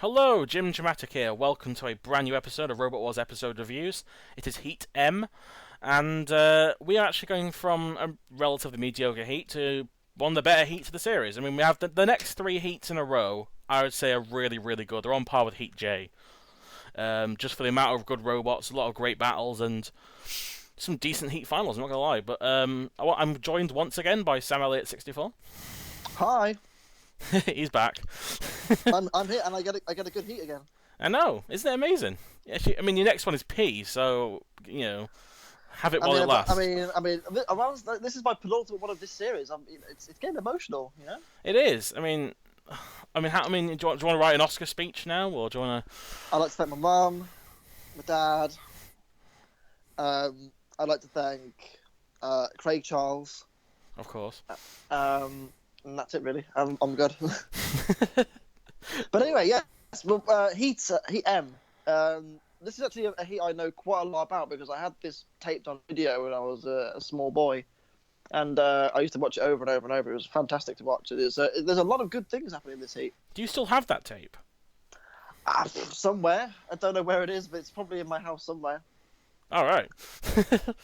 Hello, Jimjamatic here. Welcome to a brand new episode of Robot Wars Episode Reviews. It is Heat M, and we are actually going from a relatively mediocre heat to one of the better heats of the series. I mean, we have the next three heats in a row, I would say, are really, really good. They're on par with Heat J. Just for the amount of good robots, a lot of great battles, and some decent heat finals, I'm not going to lie. But I'm joined once again by Sam Elliott64. Hi, He's back. I'm here, and I get a good heat again. I know, isn't it amazing? Actually, I mean, your next one is P, so have it while it lasts. This is my penultimate one of this series. It's getting emotional, you know. It is. I mean, do you want to write an Oscar speech now, or do you want to? I'd like to thank my mum, my dad. I'd like to thank Craig Charles. Of course. And that's it, really. I'm good. But anyway, yes. Well, Heat M. This is actually a heat I know quite a lot about because I had this taped on video when I was a small boy, and I used to watch it over and over and over. It was fantastic to watch. There's a lot of good things happening in this heat. Do you still have that tape? Somewhere. I don't know where it is, but it's probably in my house somewhere. All right, but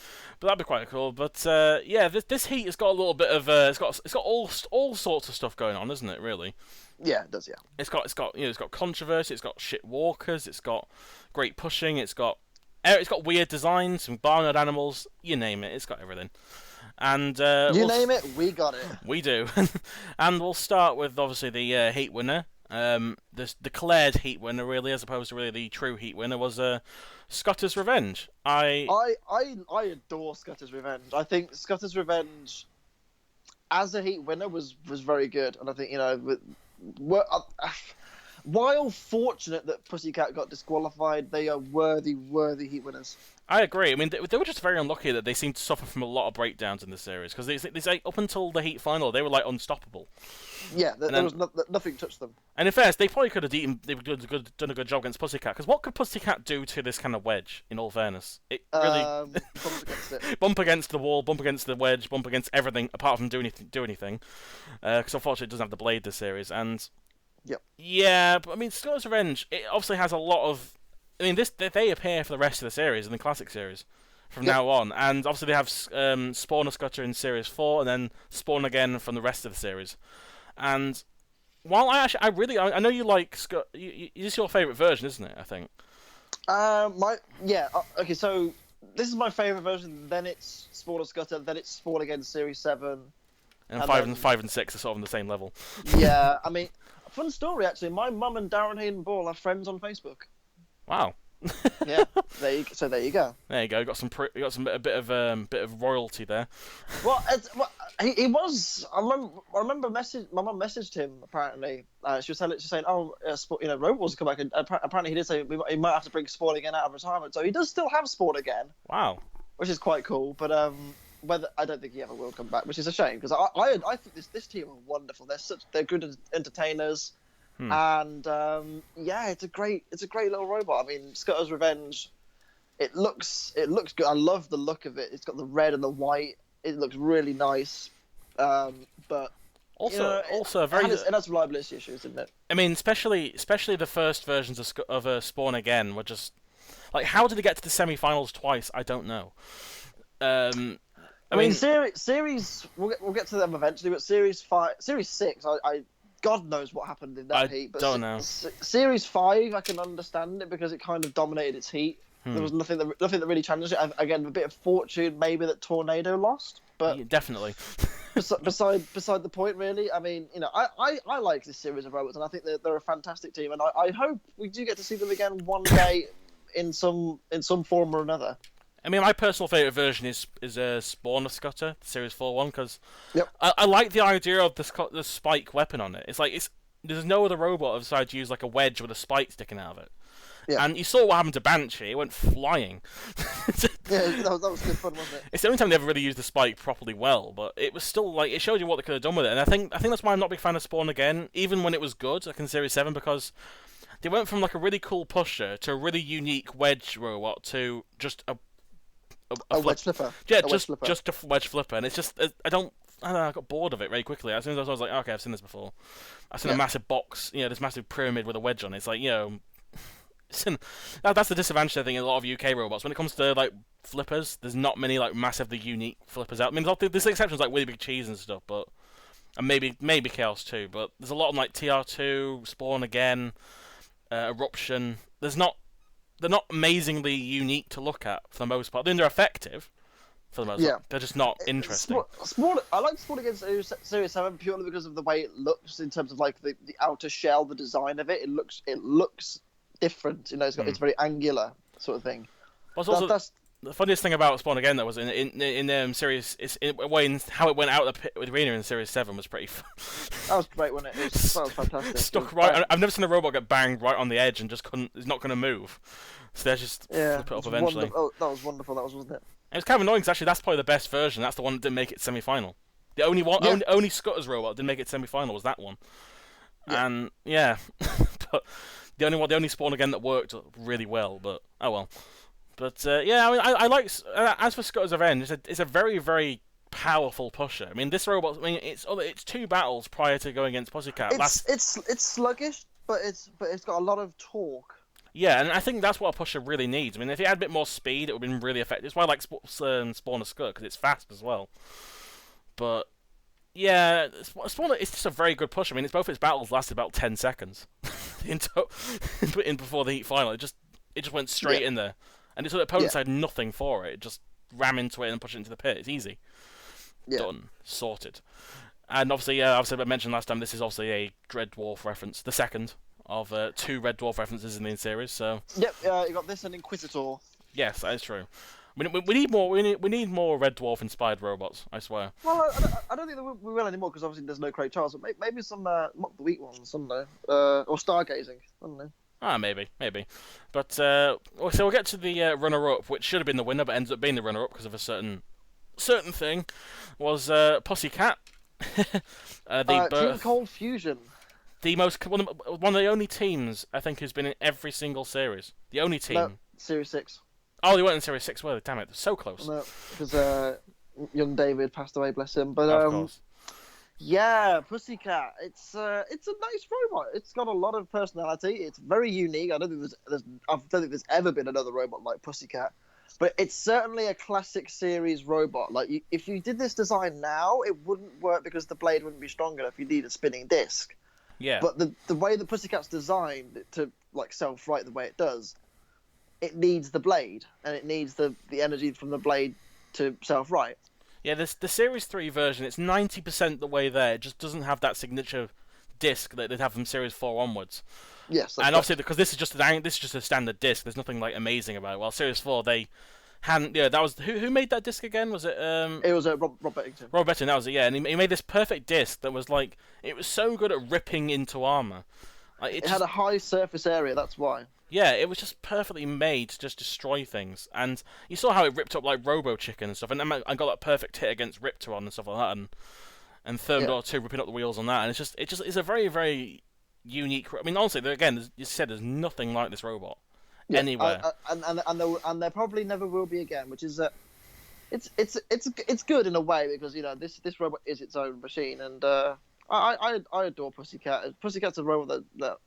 that'd be quite cool. But yeah, this heat has got a little bit of it's got all sorts of stuff going on, isn't it? Really. Yeah, it does. Yeah. It's got controversy. It's got shit walkers. It's got great pushing. It's got weird designs, some barnyard animals. You name it. It's got everything. And name it, we got it. We do. And we'll start with obviously the heat winner. This declared heat winner, really, as opposed to really the true heat winner, was Scotter's Revenge. I adore Scotter's Revenge. I think Scotter's Revenge, as a heat winner, was very good, and I think while fortunate that Pussycat got disqualified, they are worthy heat winners. I agree. I mean, they were just very unlucky that they seemed to suffer from a lot of breakdowns in this series because they say up until the heat final they were like unstoppable. Yeah, nothing touched them. And in fairness, they probably could have done a good job against Pussycat because what could Pussycat do to this kind of wedge? In all fairness, it really bump against it. Bump against the wall, bump against the wedge, bump against everything apart from do anything. Because unfortunately, it doesn't have the blade this series and. Yep. Yeah, but I mean, Scotter's Revenge. It obviously has a lot of. I mean, they appear for the rest of the series in the classic series from now on, and obviously they have Spawner Scutter in Series 4, and then Spawn again from the rest of the series. And while I know you like Scott. This is your favourite version, isn't it? I think. Okay, so this is my favourite version. Then it's Spawner Scutter. Then it's Spawn again Series 7. And 5 and 6 are sort of on the same level. Yeah, I mean. Fun story, actually. My mum and Darren Hayden Ball are friends on Facebook. Wow. Yeah. There you go. There you go. You got a bit of royalty there. Well, he was. I remember my mum messaged him. Apparently, she was saying, "Oh, Robot Wars come back." And apparently, he did say he might have to bring Spawn again out of retirement. So he does still have Spawn again. Wow. Which is quite cool, but I don't think he ever will come back, which is a shame because I think this team are wonderful. They're good entertainers, and it's a great little robot. I mean, Scotter's Revenge, it looks good. I love the look of it. It's got the red and the white. It looks really nice, but also very. It has reliability issues, isn't it? I mean, especially the first versions of Spawn Again were just like, how did they get to the semi-finals twice? I don't know. I mean, series. We'll get to them eventually, but Series 6. God knows what happened in that heat. But don't know. Series 5, I can understand it because it kind of dominated its heat. There was nothing that really challenged it. Again, a bit of fortune, maybe that Tornado lost, but yeah, definitely. beside the point, really. I mean, I like this series of robots, and I think they're a fantastic team, and I hope we do get to see them again one day in some form or another. I mean, my personal favourite version is Spawner Scutter, the Series 4 one, because yep. I like the idea of the spike weapon on it. It's like there's no other robot that decided to use like a wedge with a spike sticking out of it. Yeah. And you saw what happened to Banshee; it went flying. Yeah, that was good fun, wasn't it? It's the only time they ever really used the spike properly well, but it was still like it showed you what they could have done with it. And I think that's why I'm not a big fan of Spawn Again, even when it was good, like in Series 7, because they went from like a really cool pusher to a really unique wedge robot to just a wedge flipper. Yeah, just a wedge flipper, and it's just I don't I don't know, I got bored of it very quickly. As soon as I was like, okay, I've seen this before. I've seen a massive box, this massive pyramid with a wedge on it. It's like, that's the disadvantage, I think, in a lot of UK robots. When it comes to like flippers, there's not many like massively unique flippers out. I mean, there's exceptions like Willy Big Cheese and stuff, but and maybe Chaos 2, but there's a lot of like TR2, Spawn Again, Eruption. They're not amazingly unique to look at for the most part. Then they're effective for the most part. They're just not interesting. I like Spawn Again Series 7 purely because of the way it looks in terms of like the outer shell, the design of it. It looks different. It's very angular sort of thing. That's the funniest thing about Spawn Again though was in series how it went out of the arena in Series 7 was pretty. That was great, wasn't it? That was fantastic. Stuck right. I've never seen a robot get banged right on the edge and just is not going to move. So they just flip it up eventually. That was wonderful. Wasn't it? It was kind of annoying because actually that's probably the best version. That's the one that didn't make it semi-final. The only Scutter's robot that didn't make it semi-final was that one. Yeah. And but the only Spawn Again that worked really well. But oh well. But I like. As for Scutter's Revenge, it's a very, very powerful pusher. I mean, this robot. I mean, it's 2 battles prior to going against Pussycat. It's sluggish, but it's got a lot of torque. Yeah, and I think that's what a pusher really needs. I mean, if it had a bit more speed, it would have been really effective. That's why I like Spawn a Scut, because it's fast as well. But yeah, Spawn it's just a very good pusher. I mean, both its battles lasted about 10 seconds in before the heat final. It just went straight in there. And the opponents had nothing for it. Just ram into it and push it into the pit. It's easy. Yeah. Done. Sorted. And obviously, I mentioned last time, this is obviously a Red Dwarf reference. The second of 2 Red Dwarf references in the series. So. Yep, you got this and Inquisitor. Yes, that is true. We need more. We need more Red Dwarf inspired robots. I swear. Well, I don't think that we will anymore because obviously there's no Craig Charles. But maybe some Mock the Weak ones, someday, or Stargazing. I don't know. Maybe. But, so we'll get to the runner-up, which should have been the winner, but ends up being the runner-up because of a certain thing, was Pussycat. Team Cold Fusion. One of the only teams, I think, who's been in every single series. The only team. No, Series 6. Oh, they weren't in Series 6, were they? Damn it, they're so close. No, because young David passed away, bless him. But, of course. Yeah, Pussycat. It's a nice robot. It's got a lot of personality. It's very unique. I don't think there's ever been another robot like Pussycat. But it's certainly a classic series robot. Like if you did this design now, it wouldn't work because the blade wouldn't be strong enough. You need a spinning disc. Yeah. But the way the Pussycat's designed to like self-right the way it does, it needs the blade and it needs the energy from the blade to self-right. Yeah, the Series 3 version, it's 90% the way there. It just doesn't have that signature disc that they'd have from Series 4 onwards. Yes, and obviously because this is just a standard disc. There's nothing like amazing about it. While Series 4, they hadn't. Yeah, that was who made that disc again? Was it? It was Rob Bettington. Rob Bettington, that was it. Yeah, and he made this perfect disc that was like it was so good at ripping into armor. Like, it had a high surface area. That's why. Yeah, it was just perfectly made to just destroy things, and you saw how it ripped up like Robo Chicken and stuff, and I got that perfect hit against Ripteron and stuff like that, and Thermidor 2 ripping up the wheels on that, and it's a very, very unique. I mean, honestly, again, as you said, there's nothing like this robot anywhere, and there probably never will be again. Which is it's good in a way because this robot is its own machine, and I adore Pussycat. Pussycat's a robot that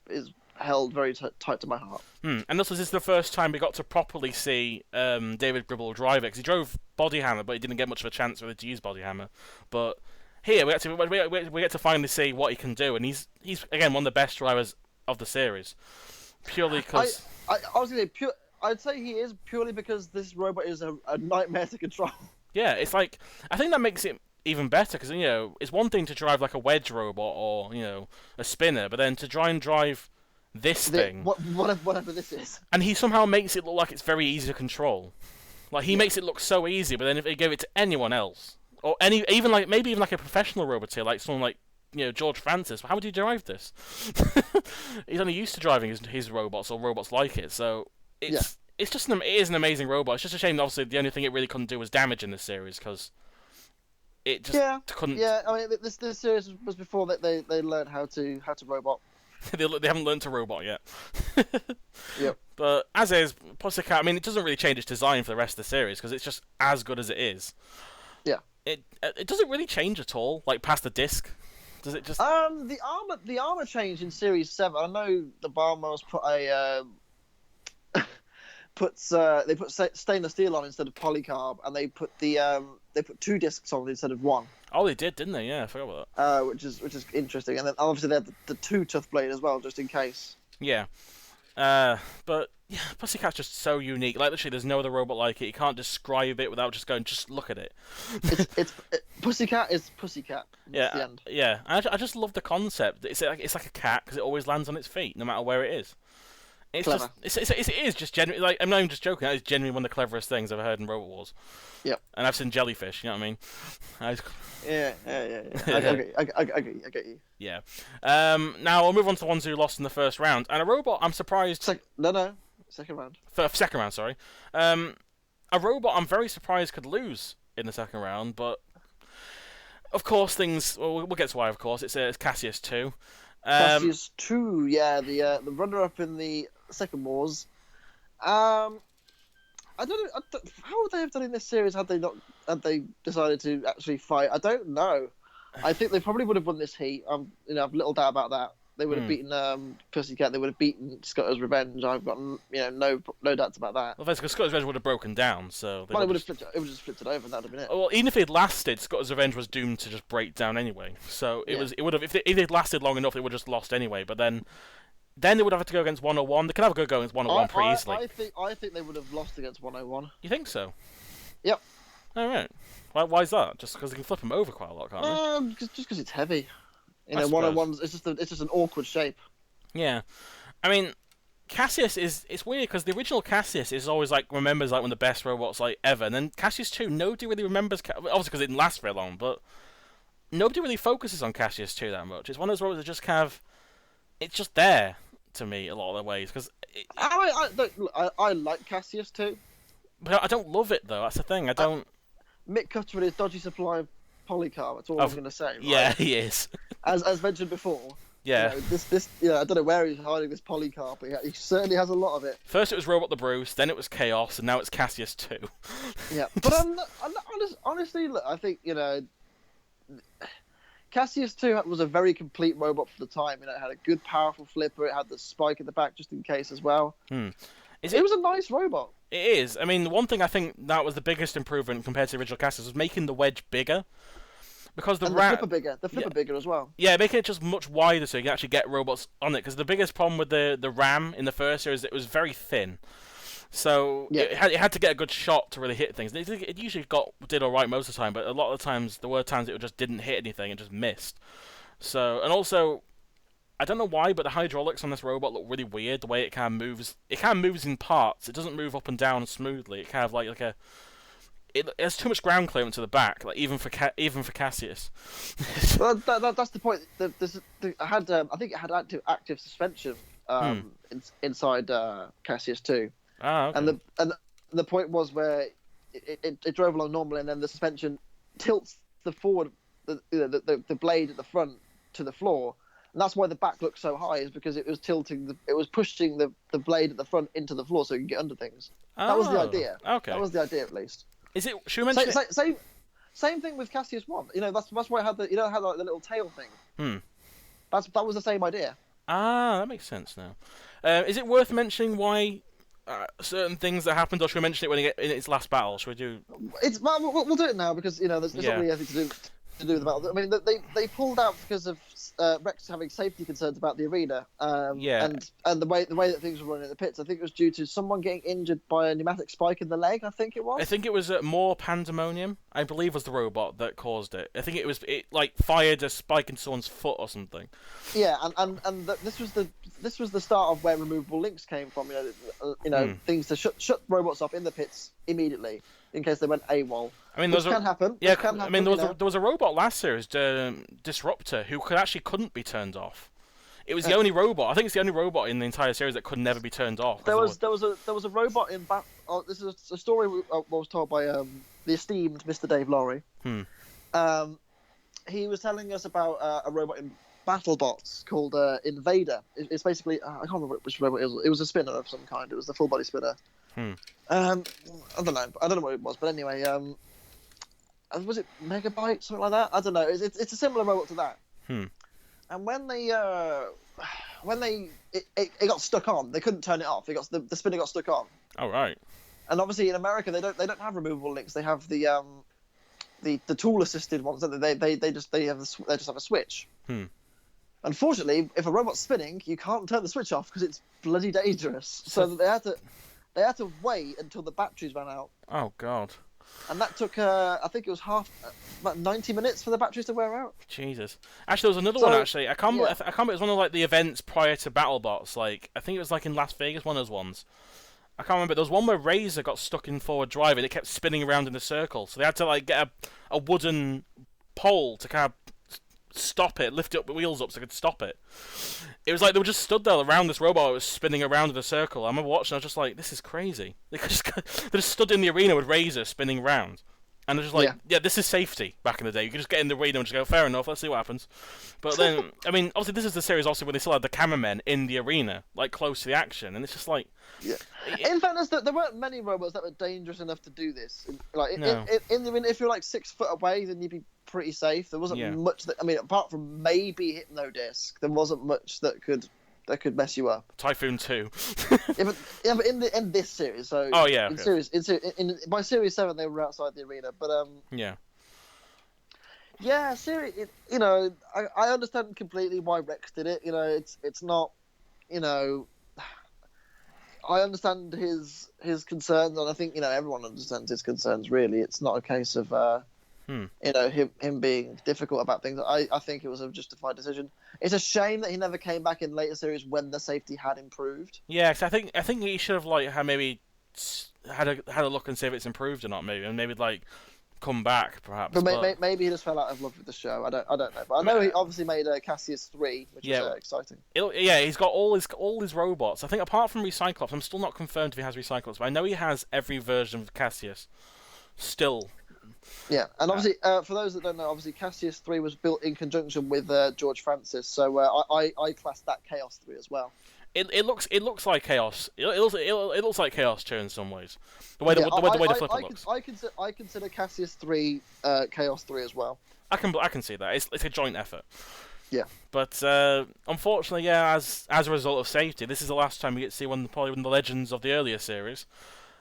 is held very tight to my heart. And this is the first time we got to properly see David Gribble drive it, because he drove Body Hammer, but he didn't get much of a chance really to use Body Hammer. But here we get to finally see what he can do, and he's again one of the best drivers of the series, purely because I was going to say I'd say he is purely because this robot is a nightmare to control. Yeah, it's like I think that makes it even better because it's one thing to drive like a wedge robot or a spinner, but then to try and drive this thing, whatever this is, and he somehow makes it look like it's very easy to control. Like he makes it look so easy, but then if they give it to anyone else, or maybe even like a professional roboteer, like someone like George Francis, how would he drive this? He's only used to driving his robots or robots like it, so it is an amazing robot. It's just a shame, obviously, the only thing it really couldn't do was damage in this series because it just couldn't. Yeah, I mean, this series was before that they learned how to robot. They haven't learned to robot yet. Yep. But as is, Pussycat, I mean, it doesn't really change its design for the rest of the series because it's just as good as it is. Yeah. it doesn't really change at all. Like past the disc, does it just? The armor change in Series 7. I know the Barmos put a they put stainless steel on instead of polycarb, and they put they put 2 discs on instead of 1. Oh, they did, didn't they? Yeah, I forgot about that. Which is interesting, and then obviously they had the 2 tooth blade as well, just in case. Yeah. But yeah, Pussycat's just so unique. Like literally, there's no other robot like it. You can't describe it without just going, just look at it. Pussycat is Pussycat. That's the end. Yeah. I just love the concept. It's like a cat because it always lands on its feet, no matter where it is. It's Clever. just it is just genuinely, like, I'm not even just joking. That is genuinely one of the cleverest things I've ever heard in Robot Wars. Yep. And I've seen jellyfish. You know what I mean? Yeah. I get you. Yeah. Now we'll move on to the ones who lost in the first round. And a robot, I'm surprised. Second round. Second round, sorry. A robot I'm very surprised could lose in the second round, but of course things. Well, we'll get to why. Of course, it's Cassius 2. Cassius 2, yeah, the runner-up in the second wars. I don't know how would they have done in this series had they decided to actually fight. I don't know. I think they probably would have won this heat. I've little doubt about that. They would have beaten Pussycat. They would have beaten Scotter's Revenge. I've got no doubts about that. Well, because Scotter's Revenge would have broken down, so it would have just flipped it over, and that'd have been it. Well, even if it lasted, Scotter's Revenge was doomed to just break down anyway. So it would have if they'd lasted long enough, they would have just lost anyway. But then they would have to go against 101. They could have a go against 101 pretty easily. I think they would have lost against 101. You think so? Yep. All right. Why is that? Just because they can flip them over quite a lot, can't they? Just because it's heavy. 101's it's just an awkward shape. Yeah, I mean, Cassius it's weird because the original Cassius is always remembers one of the best robots ever, and then Cassius 2 nobody really remembers, obviously because it didn't last very long, but nobody really focuses on Cassius 2 that much. It's one of those robots that just it's just there to me a lot of the ways because I like Cassius 2, but I don't love it though. That's the thing. I don't. Mick Cutter and his dodgy supply of polycarb. That's all I'm going to say. Right? Yeah, he is. As mentioned before. Yeah. This I don't know where he's hiding this polycarb, but he certainly has a lot of it. First it was Robot the Bruce, then it was Chaos, and now it's Cassius 2. Yeah, but honestly, look, I think Cassius 2 was a very complete robot for the time. It had a good, powerful flipper. It had the spike in the back just in case as well. It was a nice robot. It is. I mean, the one thing I think that was the biggest improvement compared to the original Cassius was making the wedge bigger. Because the flipper bigger as well. Yeah, making it just much wider so you can actually get robots on it. Because the biggest problem with the RAM in the first series is it was very thin. So it had to get a good shot to really hit things. It usually did all right most of the time, but a lot of the times there were times it just didn't hit anything and just missed. So, and also, I don't know why, but the hydraulics on this robot look really weird. The way it kind of moves. It kind of moves in parts. It doesn't move up and down smoothly. It kind of like a. It has too much ground clearance to the back, even for Cassius. Well, that's the point. I think it had active suspension inside Cassius 2. Ah, okay. And the point was where it drove along normally, and then the suspension tilts the forward, the blade at the front to the floor, and that's why the back looks so high. Is because it was pushing the blade at the front into the floor so you can get under things. That was the idea. Okay. That was the idea, at least. Is it? Should we mention same thing with Cassius 1. That's why it had the had the little tail thing. That was the same idea. Ah, that makes sense now. Is it worth mentioning why certain things that happened, or should we mention it when it get in its last battle? Should we do? We'll do it now because there's not really anything to do with the battle. I mean, they pulled out because of Rex having safety concerns about the arena. And the way that things were running in the pits. I think it was due to someone getting injured by a pneumatic spike in the leg. I think it was. I think it was more pandemonium. I believe was the robot that caused it. I think it fired a spike in someone's foot or something. Yeah, and this was the start of where removable links came from. Things to shut robots off in the pits immediately in case they went AWOL. I mean, which can happen. Yeah, I mean, there was a robot last series, Disruptor, who couldn't be turned off. It was the only robot. I think it's the only robot in the entire series that could never be turned off. There was a robot in this is a story was told by the esteemed Mr. Dave Lowry. He was telling us about a robot in BattleBots called Invader. It's basically I can't remember which robot it was. It was a spinner of some kind. It was the full body spinner. I don't know what it was, but anyway, was it Megabyte, something like that? I don't know. It's a similar robot to that. Hmm. And when it got stuck on, they couldn't turn it off. It got the spinner got stuck on. Oh right. And obviously in America they don't have removable links. They have the tool assisted ones. They just have a switch. Hmm. Unfortunately, if a robot's spinning, you can't turn the switch off because it's bloody dangerous. So they had to wait until the batteries ran out. Oh god. And that took, I think it was about 90 minutes for the batteries to wear out. Jesus. Actually, there was another one. Actually, I can't. I can't. It was one of like the events prior to BattleBots. Like I think it was like in Las Vegas. One of those ones. I can't remember. There was one where Razor got stuck in forward drive and it kept spinning around in a circle. So they had to like get a wooden pole to kind of stop it, lift up the wheels up so they could stop it. It was like they were just stood there around this robot that was spinning around in a circle. I remember watching, I was just like, this is crazy. They just stood in the arena with Razor spinning around. And they're just like, yeah, this is safety back in the day. You could just get in the arena and just go, fair enough, let's see what happens. But then, I mean, obviously this is the series also where they still had the cameramen in the arena, like close to the action, and it's just like... Yeah. In fairness, there weren't many robots that were dangerous enough to do this. Like No. in the arena, if you're like 6 foot away, then you'd be pretty safe. There wasn't much that, I mean, apart from maybe Hypnodisc, there wasn't much that could mess you up. Typhoon 2. but in this series, so oh yeah, by series 7 they were outside the arena, but series, you know, I understand completely why Rex did it. You know, it's not, you know, I understand his concerns, and I think, you know, everyone understands his concerns. Really, it's not a case of you know, him being difficult about things. I think it was a justified decision. It's a shame that he never came back in later series when the safety had improved. Yeah, cause I think he should have like had a look and see if it's improved or not, maybe, and maybe like come back perhaps. But maybe he just fell out of love with the show. I don't know. But I know he obviously made Cassius 3, which is exciting. He's got all his robots. I think apart from Recyclops, I'm still not confirmed if he has Recyclops, but I know he has every version of Cassius still. Yeah, and obviously, for those that don't know, obviously Cassius 3 was built in conjunction with George Francis, so I classed that Chaos 3 as well. It looks like Chaos. It looks like Chaos 2 in some ways. The way the flipper looks. I consider Cassius 3 Chaos 3 as well. I can see that. It's a joint effort. Yeah. But unfortunately, as a result of safety, this is the last time we get to see one of the legends of the earlier series.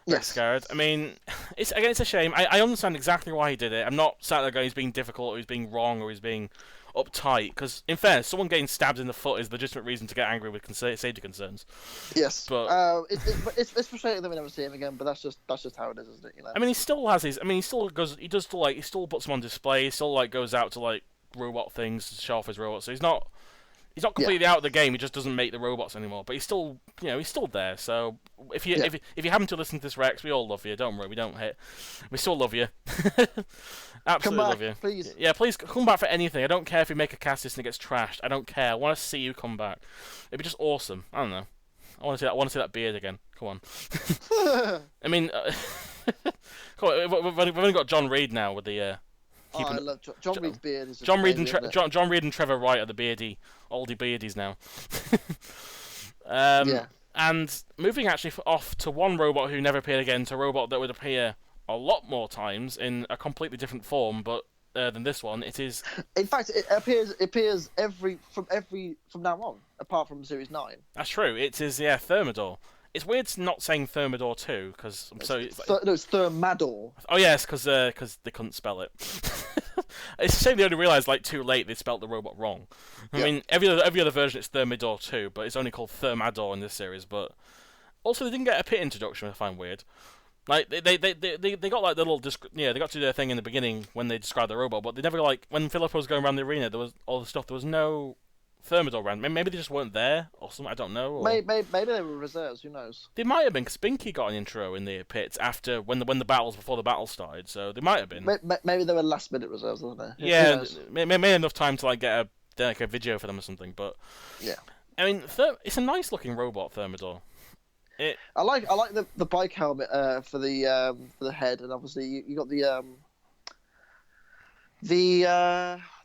Yes. Guard. I mean, it's a shame. I understand exactly why he did it. I'm not sat there going he's being difficult or he's being wrong or he's being uptight. Because in fairness, someone getting stabbed in the foot is a legitimate reason to get angry with safety concerns. Yes. But it's frustrating that we never see him again. But that's just how it is, isn't it? You know. I mean, he still has his. I mean, he still puts them on display. He still like goes out to like robot things to show off his robots. So he's not completely out of the game. He just doesn't make the robots anymore. But he's still there. So if you happen to listen to this, Rex, we all love you. Don't worry, we don't hate. We still love you. Absolutely love you. Please. Yeah, please come back for anything. I don't care if you make a Cassius and it gets trashed. I don't care. I want to see you come back. It'd be just awesome. I don't know. I want to see that beard again. Come on. I mean, come on, we've only got John Reed now with the. I love John Reed's beard. Is John Reed and Trevor Wright are the oldie beardies now. Yeah. And moving actually off to one robot who never appeared again, to a robot that would appear a lot more times in a completely different form, but than this one, it is. In fact, it appears from now on, apart from Series 9. That's true. It is Thermidor. It's weird not saying Thermidor 2 because it's Thermador. Oh yes, because they couldn't spell it. It's a shame they only realised like too late they spelt the robot wrong. I mean, every other version it's Thermidor 2, but it's only called Thermador in this series. But also they didn't get a pit introduction, which I find weird. Like they got like the little they got to do their thing in the beginning when they described the robot, but they never like when Philip was going around the arena. There was all the stuff. There was no Thermidor around. Maybe they just weren't there or something. I don't know. Or... Maybe they were reserves. Who knows? They might have been because Binky got an intro in the pits after when the battles before the battle started. So they might have been. Maybe they were last minute reserves, weren't they? Yeah, made enough time to like get a video for them or something. But yeah, I mean, it's a nice looking robot, Thermidor. I like the bike helmet for the head, and obviously you got the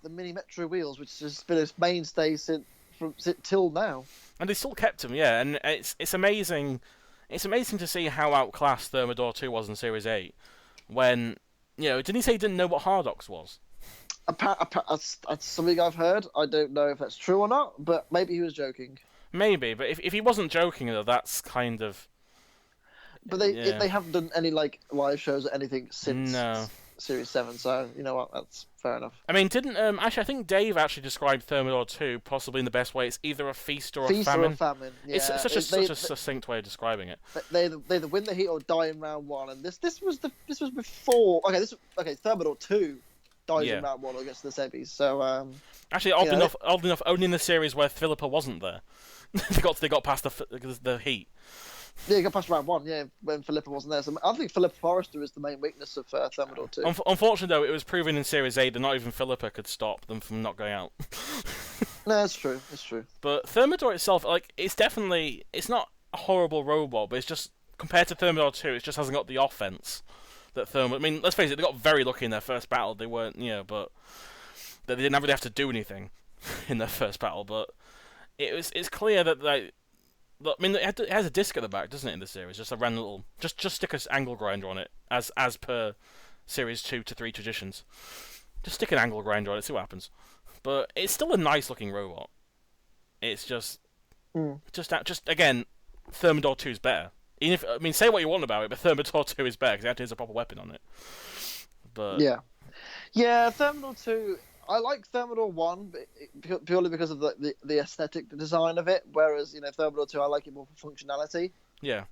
mini Metro wheels, which has been its mainstay till now. And they still kept them, yeah. And it's amazing. It's amazing to see how outclassed Thermidor 2 was in Series 8, when didn't he say he didn't know what Hardox was? That's something I've heard. I don't know if that's true or not, but maybe he was joking. Maybe, but if he wasn't joking, though, that's kind of. But they haven't done any like live shows or anything since Series 7, so you know what, that's fair enough. I mean, didn't actually I think Dave actually described Thermidor 2 possibly in the best way. It's either a feast or a famine. Yeah. It's such a succinct way of describing it. They either win the heat or die in round 1, and this was before. Thermidor 2 dies in round 1 against the semis. So actually, odd enough, only in the series where Philippa wasn't there, they got past the heat. Yeah, he got past round 1, yeah, when Philippa wasn't there. So I think Philippa Forrester is the main weakness of Thermidor 2. Unfortunately, though, it was proven in Series 8 that not even Philippa could stop them from not going out. No, it's true. It's true. But Thermidor itself, like, it's not a horrible robot, but it's just, compared to Thermidor 2, it just hasn't got the offense that Thermidor... I mean, let's face it, they got very lucky in their first battle. They weren't, but they didn't really have to do anything in their first battle, but it's clear that, like... Look, I mean, it has a disc at the back, doesn't it, in the series? Just a random little... Just stick an angle grinder on it, as per Series 2 to 3 traditions. Just stick an angle grinder on it, see what happens. But it's still a nice-looking robot. It's just... Just again, Thermidor 2 is better. Even if, I mean, say what you want about it, but Thermidor 2 is better, because it actually has a proper weapon on it. But... Yeah, Thermidor 2... I like Thermidor 1 purely because of the aesthetic design of it, whereas Thermidor 2 I like it more for functionality. Yeah,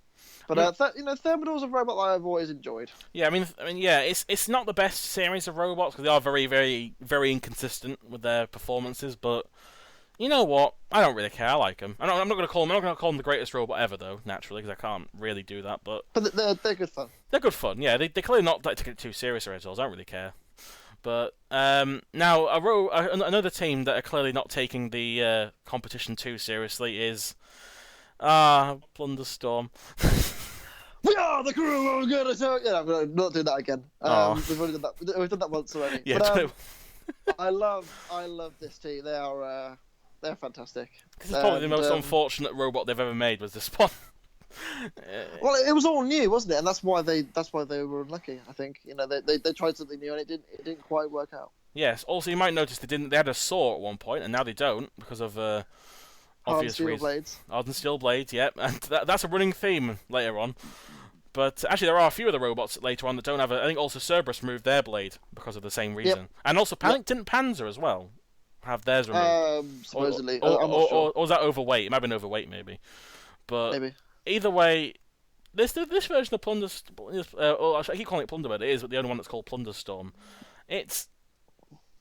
but Thermidor's a robot that I've always enjoyed. Yeah, I mean, yeah, it's not the best series of robots because they are very, very, very inconsistent with their performances. But you know what? I don't really care. I like them. I'm not going to call them the greatest robot ever, though. Naturally, because I can't really do that. But they're good fun. They're good fun. Yeah, they clearly not like to get too serious originals. I don't really care. But now another team that are clearly not taking the competition too seriously is Plunderstorm. We are the crew. I'm gonna not do that again. We've already done that. We've done that once already. Yeah, but, I love this team. They're fantastic. This is probably the most unfortunate robot they've ever made. Was this one? Well, it was all new, wasn't it? And that's why they were unlucky. I think they tried something new and it didn't quite work out. Yes. Also, you might notice they had a saw at one point, and now they don't because of obvious reasons. Hardened steel blades. Yep, and that's a running theme later on. But actually, there are a few of the robots later on that don't have I think also Cerberus removed their blade because of the same reason, and also didn't Panzer as well have theirs removed? Supposedly, I'm not sure. Or was that overweight? It might have been overweight, maybe. But maybe. Either way, this version of I keep calling it Plunderbird. It is, but the only one that's called Plunderstorm. It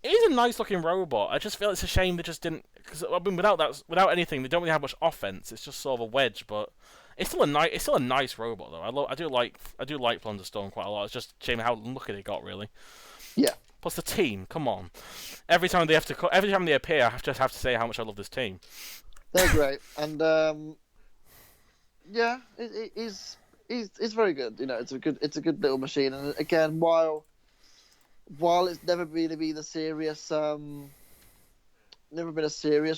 is a nice looking robot. I just feel it's a shame they just didn't. Because I mean, without anything, they don't really have much offense. It's just sort of a wedge, but it's still a nice robot though. I do like Plunderstorm quite a lot. It's just a shame how lucky they got, really. Yeah. Plus the team, come on. Every time they appear, I just have to say how much I love this team. They're great, and yeah, it's very good. It's a good little machine. And again, while it's never been a serious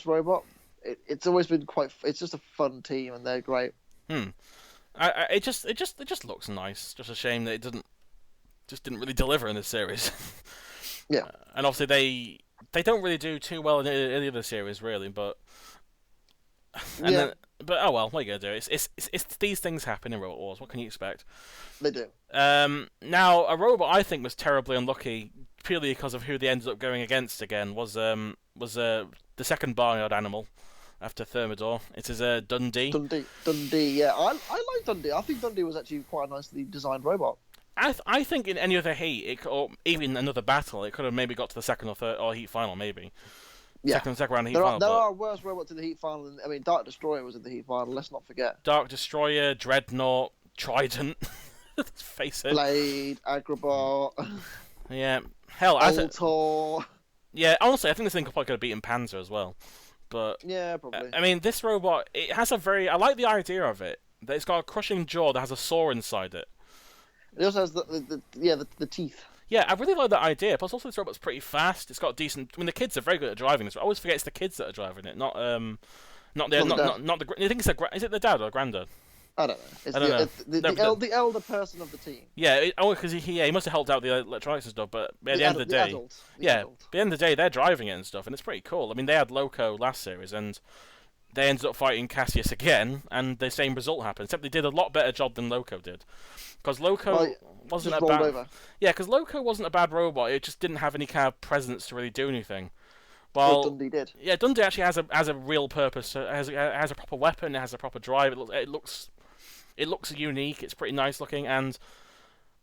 robot, it's always been it's just a fun team, and they're great. It just looks nice. It's just a shame that it didn't really deliver in this series. Yeah, and obviously they don't really do too well in any other series, really, but. But oh well, what are you gonna do? It's these things happen in Robot Wars. What can you expect? They do. Now a robot I think was terribly unlucky purely because of who they ended up going against again was the second barnyard animal after Thermidor. It is Dundee. Dundee. Yeah, I like Dundee. I think Dundee was actually quite a nicely designed robot. I think in any other heat, or even another battle, it could have maybe got to the second or third or heat final maybe. Yeah. Second round of the heat final. There are worse robots in the heat final. Dark Destroyer was in the heat final. Let's not forget. Dark Destroyer, Dreadnought, Trident. Let's face it. Blade, Agrabah. Yeah. Hell, Altor. Yeah. Honestly, I think this thing probably could have beaten Panzer as well. But yeah, probably. I mean, this robot, it has I like the idea of it. That it's got a crushing jaw that has a saw inside it. It also has the teeth. Yeah, I really like that idea. Plus, also this robot's pretty fast. It's got decent. I mean, the kids are very good at driving this. I always forget it's the kids that are driving it, not the. I think it's is it the dad or granddad? I don't know. It's I don't know. the elder person of the team. Yeah, because he must have helped out the electronics and stuff, but at the end of the day, adult. At the end of the day, they're driving it and stuff, and it's pretty cool. I mean, they had Loco last series, and they ended up fighting Cassius again, and the same result happened, except they did a lot better job than Loco did. Because Loco wasn't a bad... Over. Yeah, because Loco wasn't a bad robot, it just didn't have any kind of presence to really do anything. Well, Dundee did. Yeah, Dundee actually has a real purpose. It has a proper weapon. It has a proper drive. It looks unique. It's pretty nice looking. And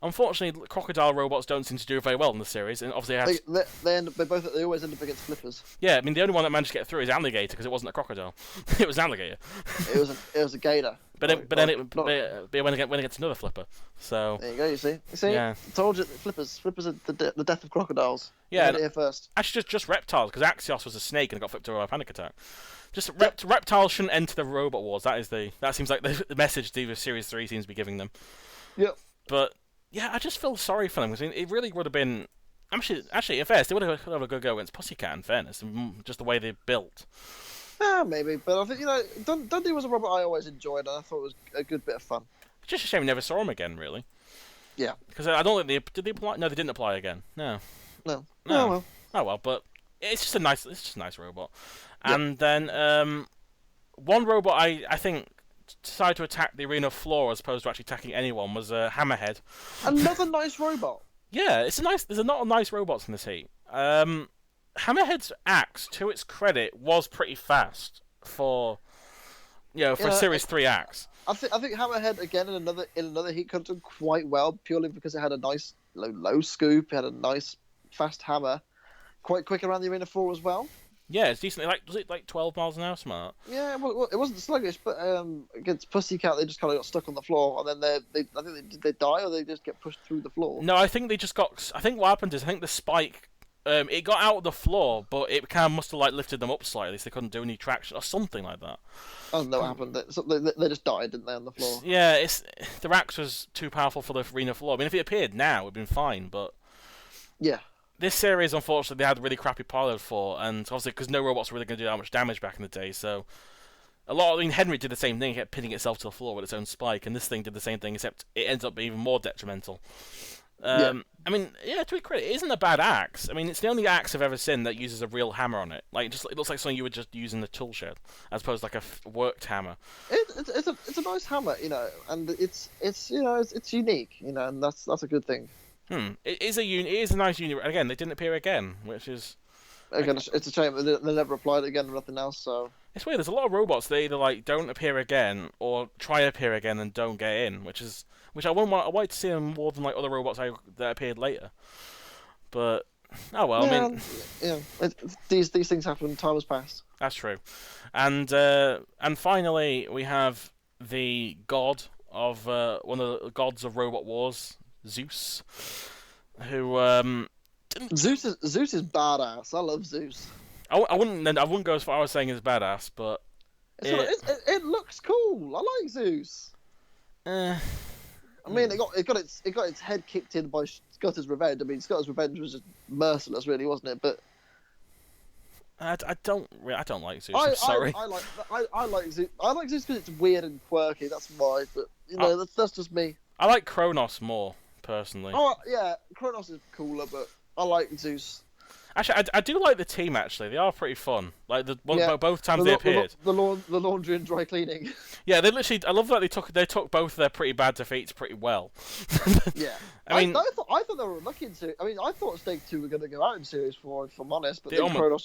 unfortunately, crocodile robots don't seem to do very well in the series. And obviously, they always end up against flippers. Yeah, I mean the only one that managed to get through is alligator because it wasn't a crocodile. It was an alligator. It was a gator. But when it gets another flipper. So there you go. You see. Yeah. I told you, flippers are the death of crocodiles. Yeah. You heard it here first. Actually, just reptiles, because Cassius was a snake and got flipped over a panic attack. Just reptiles shouldn't enter the robot wars. That seems like the message Series 3 seems to be giving them. Yep. But yeah, I just feel sorry for them because it really would have been. Actually, in fairness, they would have had a good go against Pussycat. In fairness, just the way they're built. Maybe, but I think Dundee was a robot I always enjoyed, and I thought it was a good bit of fun. It's just a shame we never saw him again, really. Yeah. Because I don't think did they apply? No, they didn't apply again. No. Oh well. Oh well, but it's just a nice robot. Yep. And then one robot I think decided to attack the arena floor as opposed to actually attacking anyone was Hammerhead. Another nice robot. Yeah, there's a lot of nice robots in this heat. Hammerhead's axe, to its credit, was pretty fast for a Series 3 axe. I think Hammerhead again in another heat could have done quite well purely because it had a nice low scoop, it had a nice fast hammer, quite quick around the arena floor as well. Yeah, it's decently was it like 12 miles an hour smart? Yeah, well, it wasn't sluggish, but against Pussycat they just kind of got stuck on the floor, and then I think they die or they just get pushed through the floor. No, I think they just got. I think what happened is the spike. It got out of the floor, but it kind of must have lifted them up slightly, so they couldn't do any traction or something like that. I don't know what happened. They just died, didn't they, on the floor? Yeah, the axe was too powerful for the arena floor. I mean, if it appeared now, it'd been fine, but yeah. This series, unfortunately, they had a really crappy pilot for, and obviously because no robots were really going to do that much damage back in the day, so Henry did the same thing, it kept pinning itself to the floor with its own spike, and this thing did the same thing, except it ends up being even more detrimental. I mean, to be credit, it isn't a bad axe. I mean, it's the only axe I've ever seen that uses a real hammer on it. It looks like something you would just use in the tool shed, as opposed to a worked hammer. It's a nice hammer, and it's unique, and that's a good thing. It is a nice unit. Again, they didn't appear again, which is again, it's a shame they never applied it again or nothing else. So it's weird. There's a lot of robots that either don't appear again or try to appear again and don't get in, which I want to see them more than other robots that appeared later. But oh well. Yeah, I mean, these things happen. Time has passed. That's true. And finally we have the god of one of the gods of Robot Wars, Zeus, who Zeus is badass. I love Zeus. I wouldn't go as far as saying he's badass, but it looks cool. I like Zeus. I mean, it got its head kicked in by Scotter's Revenge. I mean, Scotter's Revenge was just merciless, really, wasn't it? But I don't like Zeus. I'm sorry. I like Zeus. I like Zeus because it's weird and quirky. That's why. But that's just me. I like Kronos more personally. Oh yeah, Kronos is cooler, but I like Zeus. Actually, I do like the team. Actually, they are pretty fun. Both times they appeared. The laundry and dry cleaning. Yeah, they literally. I love that they took both their pretty bad defeats pretty well. Yeah, I thought they were lucky in series. I mean, I thought Stake 2 were going to go out in Series 4, if I'm honest. But then Kronos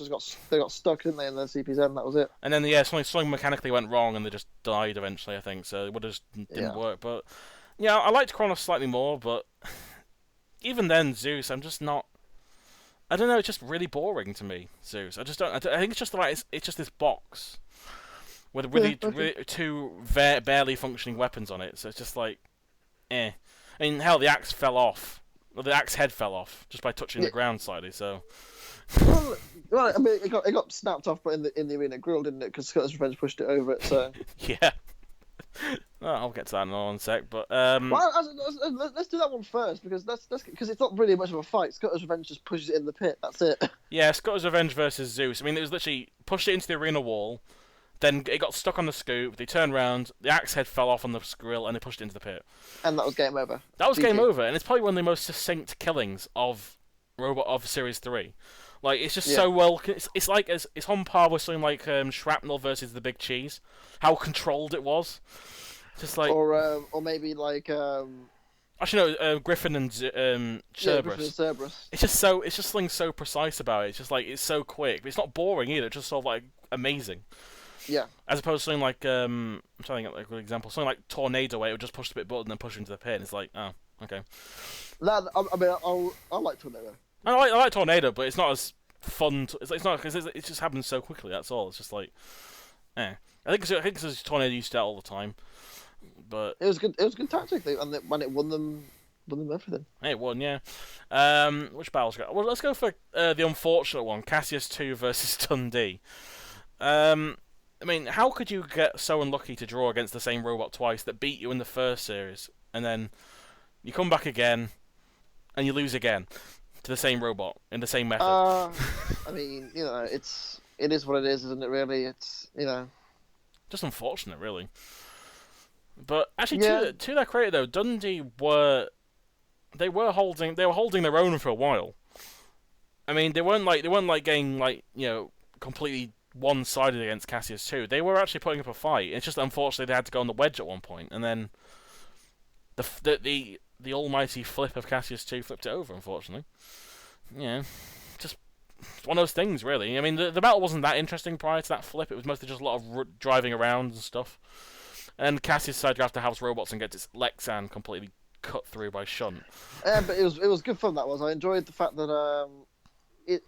they got stuck, didn't they, in the CPZ, and that was it. And then something mechanically went wrong, and they just died eventually. I think so. It would have just didn't work. But yeah, I liked Kronos slightly more, but even then, Zeus, I'm just not. I don't know. It's just really boring to me, Zeus. I just don't. I think it's just it's just this box with really two barely functioning weapons on it. So it's just I mean, hell, the axe fell off. Well, the axe head fell off just by touching the ground slightly. So. Well, I mean, it got snapped off, but in the arena grill, didn't it? Because Scottish Revenge pushed it over it. So. Yeah. Well, I'll get to that in one sec, but let's do that one first because it's not really much of a fight. Scottish Revenge just pushes it in the pit. That's it. Yeah, Scottish Revenge versus Zeus. I mean, it was literally pushed it into the arena wall, Then it got stuck on the scoop. They turned around. The axe head fell off on the grill, and they pushed it into the pit. And that was game over. That was GG. game over, and it's probably one of the most succinct killings of Series 3. Like, it's just so well. It's like it's on par with something like Shrapnel versus the Big Cheese. How controlled it was. Just like, or maybe like actually no, Griffin and Cerberus. Yeah, Griffin and Cerberus. It's just something so precise about it. It's just like it's so quick, but it's not boring either. It's just sort of like amazing. Yeah. As opposed to something like I'm trying to think of like a good example. Something like Tornado, where it would just push the bit button and then push into the pit. And it's like, oh, okay. I mean, I like Tornado. I like Tornado, but it's not as fun. It's not because it just happens so quickly. That's all. It's just like, I think because Tornado used to do that all the time. But it was good. It was good tactically, and when it won them everything. It won, yeah. Which battles got? Well, let's go for the unfortunate one: Cassius 2 versus Dundee. I mean, how could you get so unlucky to draw against the same robot twice that beat you in the first series, and then you come back again and you lose again to the same robot in the same method? I mean, it is what it is, isn't it? Really, it's just unfortunate, really. But actually, to their credit though, Dundee were holding their own for a while. I mean, they weren't getting completely one-sided against Cassius 2. They were actually putting up a fight. It's just unfortunately they had to go on the wedge at one point, and then the almighty flip of Cassius 2 flipped it over. Unfortunately, yeah, just one of those things, really. I mean, the battle wasn't that interesting prior to that flip. It was mostly just a lot of driving around and stuff. And Cassius decided to have to house robots and get its Lexan completely cut through by Shunt. Yeah, but it was good fun. That was. I enjoyed the fact that it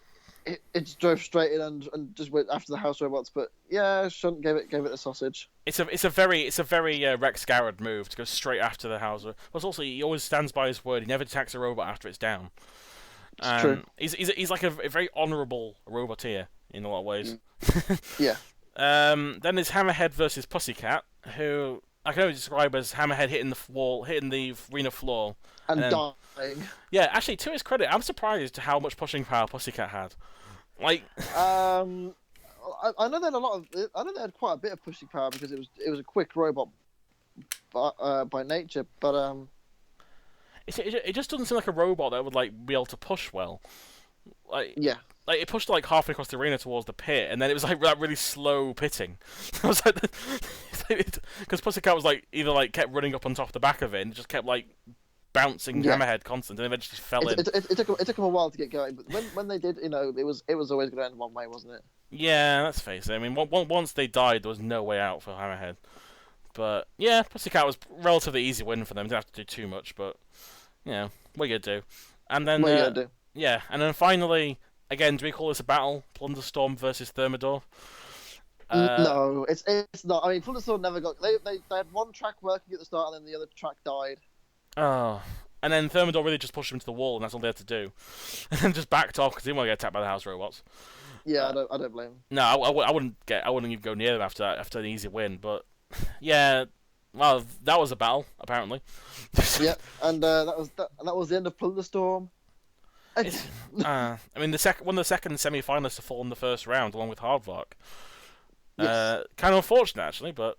just drove straight in and just went after the house robots. But yeah, Shunt gave it a sausage. It's a very Rex Garrett move to go straight after the house. But also he always stands by his word. He never attacks a robot after it's down. It's true. He's like a very honourable roboteer in a lot of ways. Yeah. Then there's Hammerhead versus Pussycat, who I can only describe as Hammerhead hitting the arena floor. And dying. Yeah, actually, to his credit, I'm surprised how much pushing power Pussycat had. Like, I know they had quite a bit of pushing power because it was a quick robot, by nature. But it just doesn't seem like a robot that would be able to push well. Yeah. It pushed halfway across the arena towards the pit, and then it was that really slow pitting. I was like, because Pussycat was either kept running up on top of the back of it, and it just kept bouncing Hammerhead constant, and eventually just fell in. It took them a while to get going, but when they did, it was always going to end one way, wasn't it? Yeah, let's face it. I mean, once they died, there was no way out for Hammerhead. But yeah, Pussycat was relatively easy win for them. Didn't have to do too much, but what are you gonna do? And then what are you gonna do? Yeah, and then finally, again, do we call this a battle? Plunderstorm versus Thermidor? No, it's not. I mean, Plunderstorm never got. They had one track working at the start, and then the other track died. Oh, and then Thermidor really just pushed him to the wall, and that's all they had to do, and then just backed off because he didn't want to get attacked by the house robots. Yeah, I don't blame him. No, I wouldn't even go near them after an easy win, but yeah. Well, that was a battle, apparently. Yeah, and that was the end of Plunderstorm. I mean, one of the second semi-finalists to fall in the first round, along with Hardvark. Yes. Kind of unfortunate, actually, but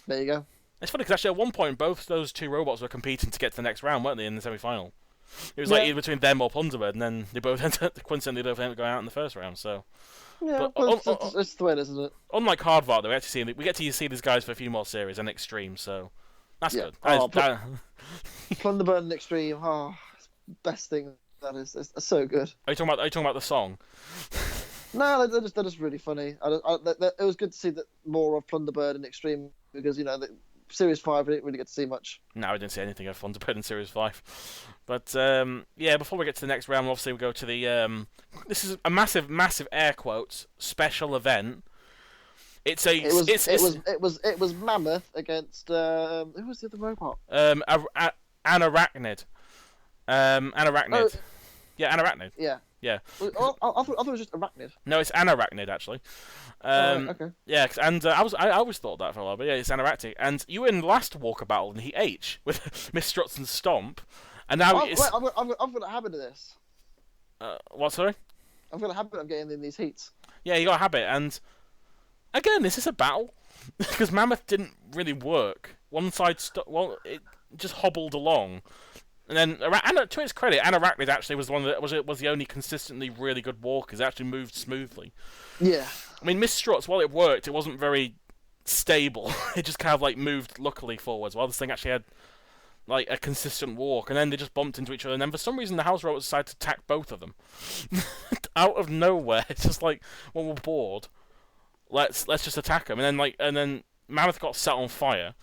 there you go. It's funny because actually at one point both those two robots were competing to get to the next round, weren't they? In the semi-final, it was either between them or Plunderbird, and then they both coincidentally ended up going out in the first round. So yeah, it's the way it is, isn't it? Unlike Hardvark, though, we get to see these guys for a few more series and Extreme, so that's good. Plunderbird and Extreme, best thing. That is, it's so good. Are you talking about the song? No, they're just really funny. It was good to see that more of Plunderbird and Extreme because Series 5 we didn't really get to see much. No, I didn't see anything of Plunderbird in Series 5. But before we get to the next round, obviously we go to the this is a massive air quotes special event. It was Mammoth against who was the other robot? Anarachnid. Anarachnid. Oh. Yeah, Anarachnid. Yeah. Yeah. I thought it was just Arachnid. No, it's Anarachnid actually. Okay. Yeah, and I always thought that for a while, but yeah, it's Anarachnid. And you were in the last Walker battle in Heat H with Miss Struts and Stomp, and now I've got a habit of this. What? Sorry. I've got a habit of getting in these heats. Yeah, you got a habit, and again, is this a battle? Because Mammoth didn't really work. One side, it just hobbled along. And then, and to its credit, Arachnid actually was the one that was the only consistently really good walkers. It actually moved smoothly. Yeah. I mean, Miss Struts, while it worked, it wasn't very stable. It just kind of like moved luckily forwards, while this thing actually had like a consistent walk. And then they just bumped into each other. And then for some reason, the house robots decided to attack both of them out of nowhere. It's just like, well, we're bored. Let's just attack them. And then Mammoth got set on fire.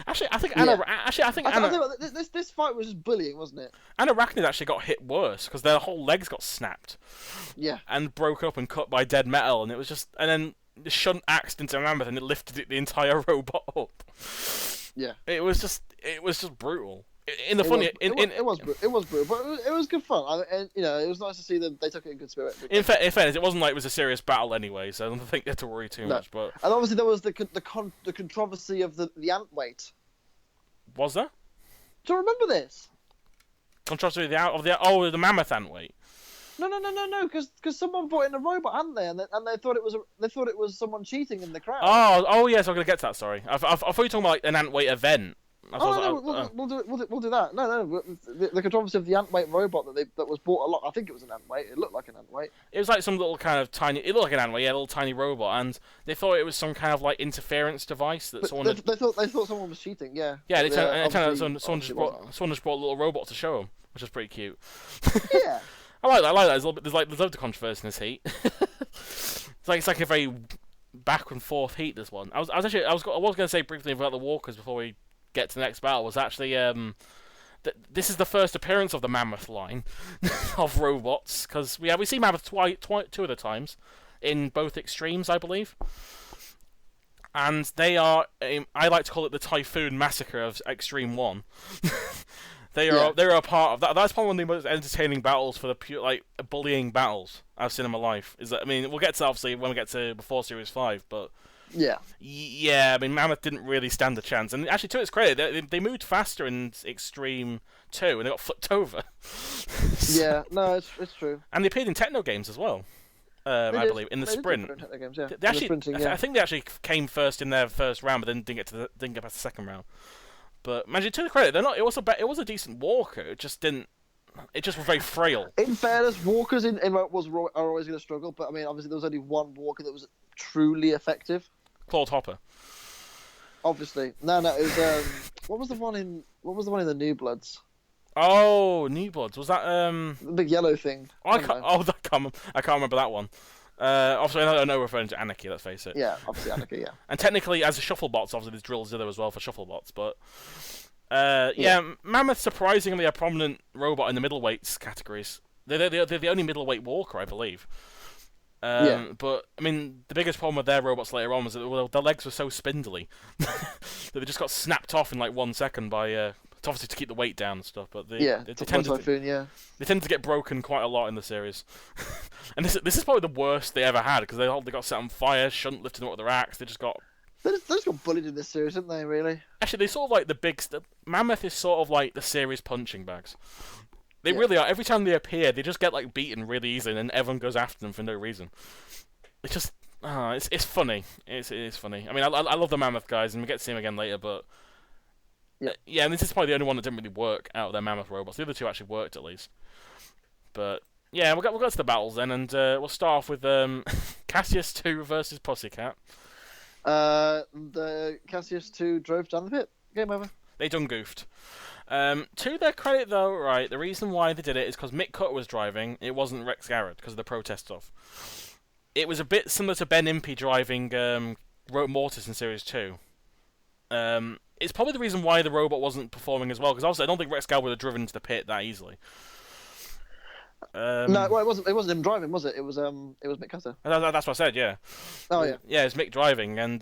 Actually, I think this fight was just bullying, wasn't it? Arachnid actually got hit worse because their whole legs got snapped. Yeah. And broke up and cut by dead metal, and it was just, and then the shunt axed into Mammoth, and it lifted the entire robot up. Yeah. It was just brutal. It was brutal, but it was good fun. And it was nice to see them. They took it in good spirit. In fairness, it wasn't like it was a serious battle anyway, so I don't think you have to worry too much. But and obviously there was the controversy of the ant weight. Was there? Do you remember this? Controversy of the mammoth ant weight. No, because someone brought in a robot, hadn't they? And they thought it was someone cheating in the crowd. Oh yes, I'm gonna get to that. Sorry, I thought you were talking about like an ant weight event. We'll do that. No, the controversy of the ant weight robot that was bought a lot. I think it was an ant weight. It looked like an ant weight. It was like some little kind of tiny. It looked like an ant weight, a little tiny robot, and they thought it was some kind of like interference device that someone. They thought someone was cheating. Yeah. Yeah, someone just brought a little robot to show them, which was pretty cute. Yeah. I like that. There's loads of controversy in this heat. It's like a very back and forth heat. This one. I was going to say briefly about the walkers before we get to the next battle. Was actually this is the first appearance of the Mammoth line of robots, because we see Mammoth two other times in both extremes, I believe. And they are, I like to call it the Typhoon Massacre of Extreme 1. They're a part of that. That's probably one of the most entertaining battles for the pure, like, bullying battles I've seen in my life. Is that, I mean, we'll get to obviously when we get to before Series 5, but yeah, I mean, Mammoth didn't really stand a chance. And actually, to its credit, they moved faster in Extreme 2, and they got flipped over. Yeah, no, it's true. And they appeared in techno games as well. I believe in the sprint. Games, yeah. They actually, I think they actually came first in their first round, but then didn't get past the second round. But imagine, to the credit, it was a decent walker. It just was very frail. In fairness, walkers are always going to struggle. But I mean, obviously, there was only one walker that was truly effective. Claude Hopper. Obviously, no. It was what was the one in the New Bloods? Oh, New Bloods, was that the big yellow thing? I can't remember that one. Obviously, I know we're referring to Anarchy. Let's face it. Yeah, obviously Anarchy. Yeah. And technically, as a Shufflebots, obviously there's Drill Zilla as well for Shufflebots, but Mammoth surprisingly a prominent robot in the middleweights categories. They're the only middleweight walker, I believe. But I mean, the biggest problem with their robots later on was that their legs were so spindly that they just got snapped off in like 1 second by. Obviously to keep the weight down and stuff, but they tend to get broken quite a lot in the series. And this is probably the worst they ever had, because they got set on fire, Shunt lifted them up with their axe. They just got bullied in this series, didn't they? Really? Actually, they sort of like Mammoth is sort of like the series punching bags. They really are. Every time they appear, they just get like beaten really easily, and everyone goes after them for no reason. It's just it's funny. It's funny. I mean, I love the Mammoth guys, and we get to see them again later, but. Yeah, and this is probably the only one that didn't really work out of their Mammoth robots. The other two actually worked, at least. But, yeah, we'll go to the battles then, and we'll start off with Cassius 2 versus Pussycat. The Cassius 2 drove down the pit. Game over. They done goofed. To their credit, though, right, the reason why they did it is because Mick Cutter was driving. It wasn't Rex Garrett, because of the protest stuff. It was a bit similar to Ben Impey driving Mortis in Series 2. It's probably the reason why the robot wasn't performing as well, because obviously I don't think Rex Gal would have driven into the pit that easily. No, well, it wasn't him driving, was it? It was Mick Cutter. That's what I said, yeah. Oh yeah. Yeah, it's Mick driving, and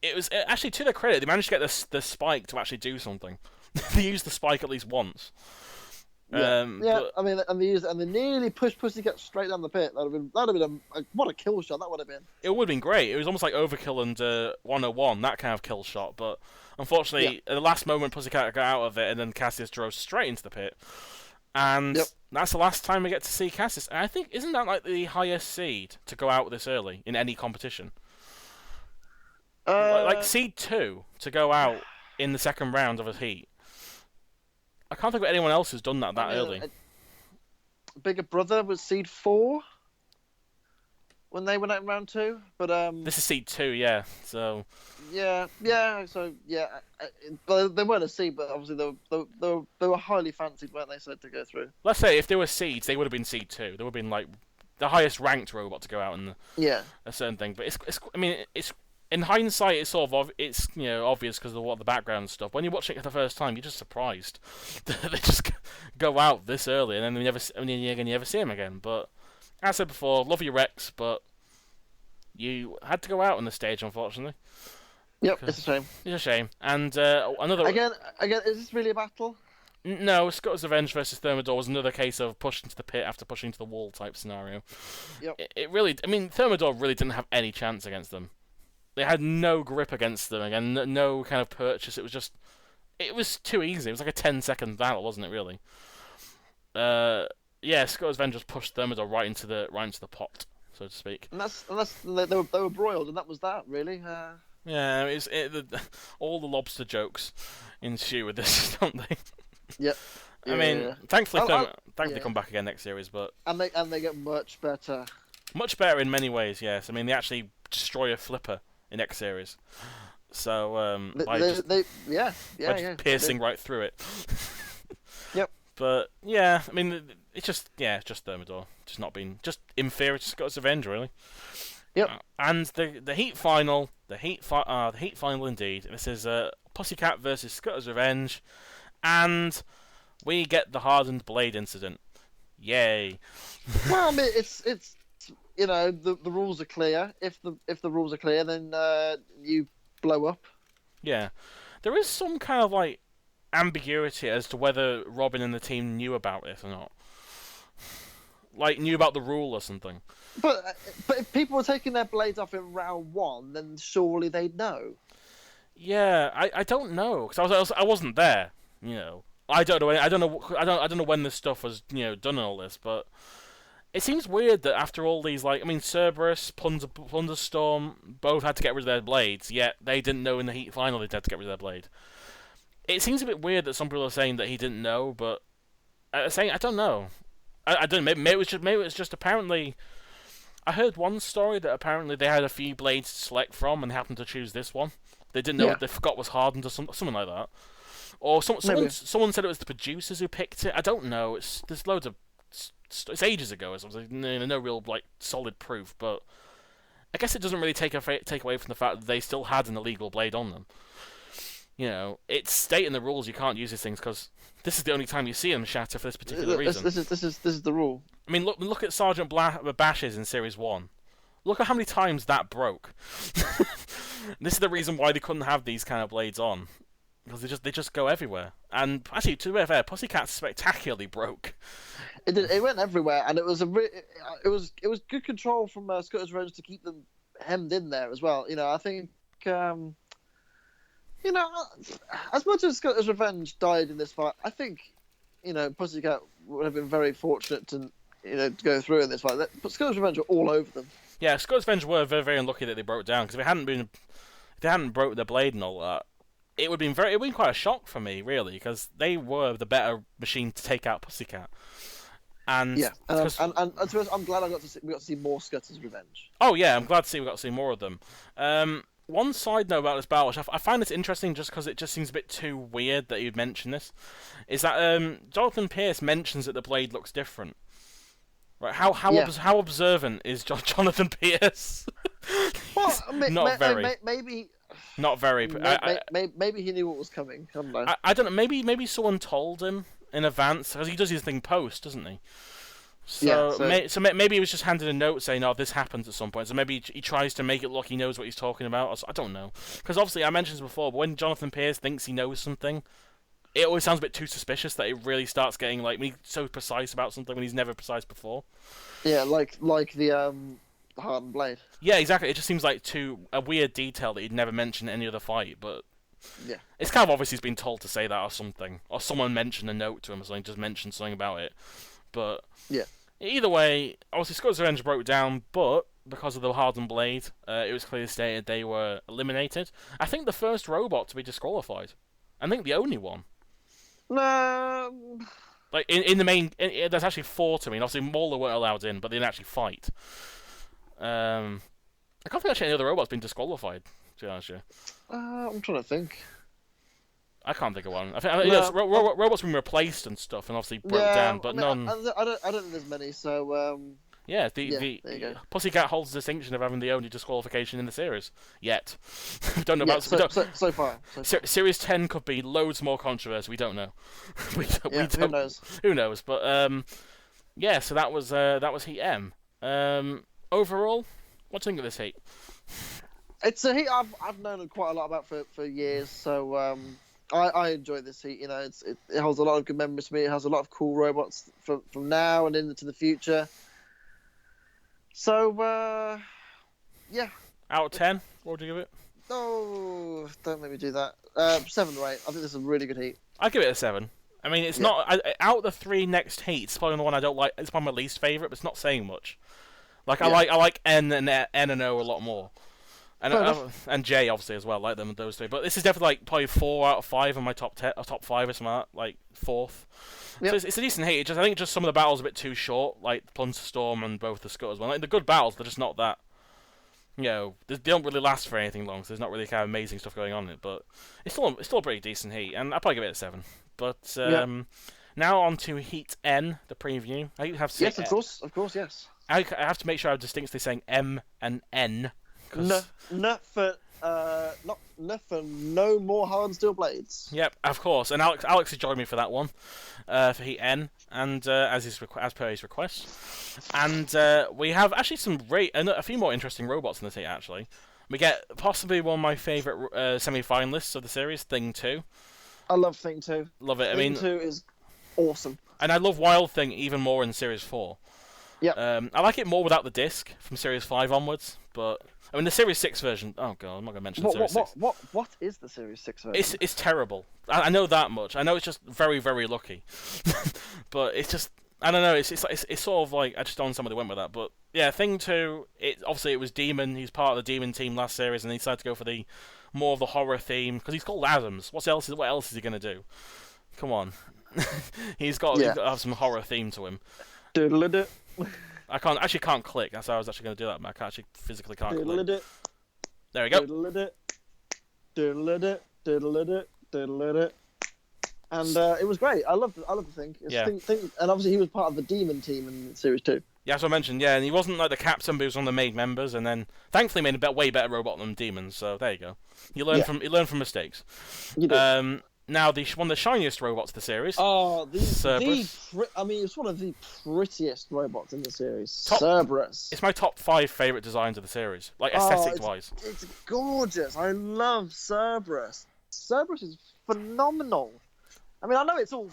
it was actually, to their credit, they managed to get the spike to actually do something. They used the spike at least once. But, I mean, and they nearly pushed Pussycat straight down the pit. That'd have been what a kill shot that would have been. It would have been great. It was almost like Overkill and 101, that kind of kill shot. But unfortunately, at the last moment, Pussycat got out of it, and then Cassius drove straight into the pit. And that's the last time we get to see Cassius. And I think, isn't that like the highest seed to go out this early in any competition? Like seed 2 to go out in the second round of a heat. I can't think of anyone else who's done that early. Bigger Brother was seed 4 when they went out in round 2, but this is seed 2, yeah. So yeah. So yeah, they weren't a seed, but obviously they were highly fancied, weren't they? So to go through. Let's say if they were seeds, they would have been seed 2. They would have been like the highest ranked robot to go out in a certain thing. But it's in hindsight, it's sort of it's obvious because of what the background stuff. When you're watching it for the first time, you're just surprised that they just go out this early, and then you never see them again. But as I said before, love your Rex, but you had to go out on the stage, unfortunately. Yep, it's a shame. It's a shame. And another again, is this really a battle? No, Scottish Revenge versus Thermidor was another case of pushing to the pit after pushing to the wall type scenario. Yep. It really, Thermidor really didn't have any chance against them. They had no grip against them again, no kind of purchase. It was too easy. It was like a 10-second battle, wasn't it? Really. Yeah, Scottish Revenge just pushed Thermidor right into the pot, so to speak. And they were broiled, and that was that really. Yeah, all the lobster jokes ensue with this, don't they? Yep. I mean, thankfully they come back again next series, but and they get much better. Much better in many ways, yes. I mean, they actually destroy a flipper in X series, so piercing right through it. Yep. But yeah, I mean, it's just Thermidor, just inferior to Scott's Revenge, really. Yep. And the heat final, the heat final indeed. This is Pussycat versus Scott's Revenge, and we get the hardened blade incident. Yay! Well, I mean, it's the rules are clear. If the rules are clear, then you blow up. Yeah, there is some kind of like ambiguity as to whether Robin and the team knew about this or not. Like knew about the rule or something. But if people were taking their blades off in round 1, then surely they'd know. Yeah, I don't know because I wasn't there. I don't know when this stuff was done and all this, but it seems weird that after all these Cerberus, Plunderstorm both had to get rid of their blades, yet they didn't know in the heat final they had to get rid of their blade. It seems a bit weird that some people are saying that he didn't know, but saying I don't know. I don't know. Maybe it was just apparently. I heard one story that apparently they had a few blades to select from and happened to choose this one. They didn't know what they forgot was hardened or something like that. Or someone said it was the producers who picked it. I don't know. There's loads of. It's ages ago. So no real solid proof, but I guess it doesn't really take away from the fact that they still had an illegal blade on them. It's stating the rules. You can't use these things because this is the only time you see them shatter for this particular reason. This is the rule. I mean, look at Sergeant Bash's in Series 1. Look at how many times that broke. This is the reason why they couldn't have these kind of blades on. Because they just go everywhere. And actually, to be fair, Pussycat spectacularly broke. It went everywhere, and it was good control from Scottish Revenge to keep them hemmed in there as well. I think as much as Scottish Revenge died in this fight, I think Pussycat would have been very fortunate to go through in this fight. But Scottish Revenge were all over them. Yeah, Scottish Revenge were very, very unlucky that they broke down, because if they hadn't broke their blade and all that, it would have been quite a shock for me, really, because they were the better machine to take out Pussycat. And yeah, and to us, I'm glad we got to see more Scottish Revenge. Oh yeah, I'm glad to see we got to see more of them. One side note about this battle, which I find this interesting just because it just seems a bit too weird that you'd mention this, is that Jonathan Pierce mentions that the blade looks different. Right? How observant is Jonathan Pierce? Well, not very. Maybe. Not very. Maybe he knew what was coming. I don't know. I don't know. Maybe someone told him in advance, because he does his thing post, doesn't he? So maybe he was just handed a note saying, "Oh, this happens at some point." So maybe he tries to make it look he knows what he's talking about. I don't know, because obviously I mentioned this before, but when Jonathan Pierce thinks he knows something, it always sounds a bit too suspicious that it really starts getting when he's so precise about something when he's never precise before. Yeah, like the hardened blade. Yeah, exactly. It just seems like a weird detail that he'd never mentioned in any other fight, but. Yeah. It's kind of obvious he's been told to say that or something, or someone mentioned a note to him or something, just mentioned something about it. But Yeah. either way, obviously Scudder's Revenge broke down, but because of the hardened blade, it was clearly stated they were eliminated. I think the first robot to be disqualified. I think the only one. No. Like in the main, there's actually 4 to me. And obviously Mauler weren't allowed in, but they didn't actually fight. I can't think actually any other robots been disqualified. To be honest with you. I'm trying to think. I can't think of one. I think yes, robots been replaced and stuff, and obviously broke down, but none. I don't think there's many. So yeah, there you go. Pussycat holds the distinction of having the only disqualification in the series yet. We don't know Yeah, about so far. Series 10 could be loads more controversy. We don't know. we don't, Who knows? Who knows? But yeah. So that was Heat M. Overall, what do you think of this heat? It's a heat I've known quite a lot about for years. So I enjoy this heat. You know, it holds a lot of good memories for me. It has a lot of cool robots from now and into the future. So yeah. Out of 10, what would you give it? No, don't make me do that. 7 or 8. I think this is a really good heat. I'd give it a 7. I mean, it's not out of the 3 next heats. It's probably the one I don't like. It's probably my least favorite, but it's not saying much. Like I like N and O a lot more, and J obviously as well. I like them those 3, but this is definitely like probably 4 out of 5 on my top 10, or top 5 or something like 4th. Yep. So it's a decent heat. I think just some of the battles are a bit too short, like Plunter Storm and both the Scutters. Well, like the good battles, they're just not that. You know, they don't really last for anything long. So there's not really kind of amazing stuff going on in it, but it's still a pretty decent heat, and I'd probably give it a 7. But now on to Heat N, the preview. I have to say, yes, of course, yes. I have to make sure I'm distinctly saying M and N. Not for no more hardened steel blades. Yep, of course. And Alex has joined me for that one, for Heat N, and as per his request. And we have actually a few more interesting robots in this heat. Actually, we get possibly one of my favourite semi-finalists of the series, Thing 2. I love Thing 2. Love it. Thing 2 is awesome. And I love Wild Thing even more in Series 4. Yeah. I like it more without the disc from Series 5 onwards, but I mean the Series 6 version. Oh god, I'm not gonna mention Series 6. What is the Series 6 version? It's terrible. I know that much. I know it's just very very lucky, but it's just I don't know. It's sort of like I just don't understand why they went with that. But yeah, Thing 2. Obviously it was Demon. He's part of the Demon team last series, and he decided to go for the more of the horror theme because he's called Adams. What else is he gonna do? Come on, he's got to have some horror theme to him. I can't click. That's how I was actually going to do that, but I physically can't click. There we go. And it was great. I loved the thing. And obviously he was part of the Demon team in Series 2. Yeah, as I mentioned, and he wasn't like the captain, but he was one of the main members, and then thankfully made a way better robot than Demons. So there you go. You learn from mistakes. You did. Now, one of the shiniest robots of the series. Oh, it's one of the prettiest robots in the series. Cerberus. It's my top 5 favourite designs of the series, like aesthetic-wise. It's gorgeous. I love Cerberus. Cerberus is phenomenal. I mean, I know it's all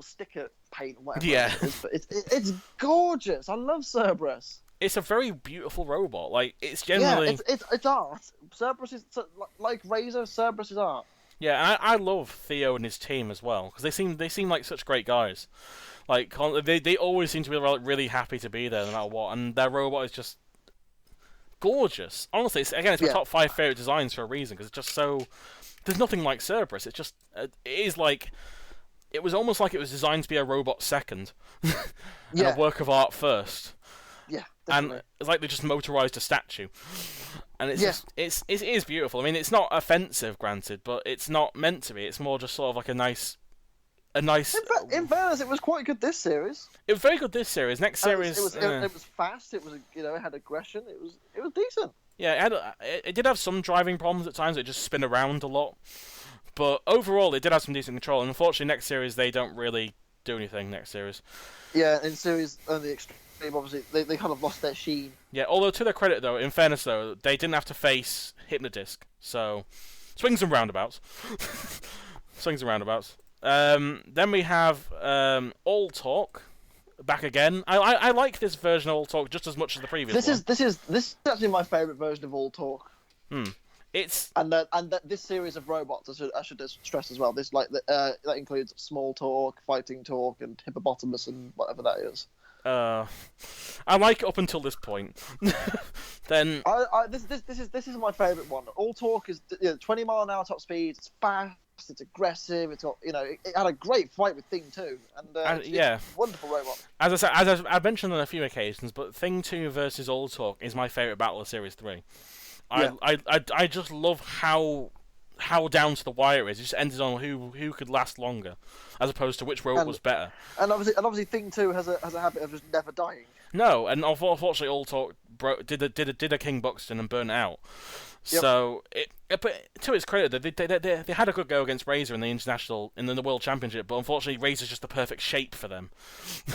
sticker paint and whatever. Yeah. But it's gorgeous. I love Cerberus. It's a very beautiful robot. Like it's generally. Yeah, it's art. Cerberus is like Razor. Cerberus is art. Yeah, and I love Theo and his team as well because they seem like such great guys. Like they always seem to be really happy to be there no matter what, and their robot is just gorgeous. Honestly, it's my top 5 favorite designs for a reason because it's just so. There's nothing like Cerberus. It's just it is like it was almost like it was designed to be a robot second, and a work of art first. Yeah, definitely. And it's like they just motorized a statue. And it is beautiful. I mean, it's not offensive, granted, but it's not meant to be. It's more just sort of like a nice. In fairness, it was quite good this series. It was very good this series. Next series, it was fast. It was it had aggression. It was decent. Yeah, it did have some driving problems at times. It just spin around a lot, but overall, it did have some decent control. And unfortunately, next series they don't really do anything. Next series. Yeah, in series the extreme, obviously they kind of lost their sheen. Yeah, although to their credit, though, in fairness, though, they didn't have to face Hypnodisc, so swings and roundabouts. Swings and roundabouts. Then we have All Talk back again. I like this version of All Talk just as much as the previous one. This is actually my favourite version of All Talk. And that this series of robots, I should stress as well. This that includes small talk, fighting talk, and hippopotamus, and whatever that is. I like it up until this point. Then this is my favourite one. All talk is 20-mile-an-hour top speed. It's fast. It's aggressive. It's got it had a great fight with Thing 2, and it's a wonderful robot. As I said, as I've mentioned on a few occasions, but Thing 2 versus All Talk is my favourite battle of Series 3. Yeah. I just love how down to the wire it is. It just ended on who could last longer, as opposed to which robot was better. And obviously, Thing 2 has a habit of just never dying. No, and unfortunately, All Talk did a King Buxton and burnt out. Yep. So, but to its credit, they had a good go against Razor in the World Championship, but unfortunately, Razor's just the perfect shape for them,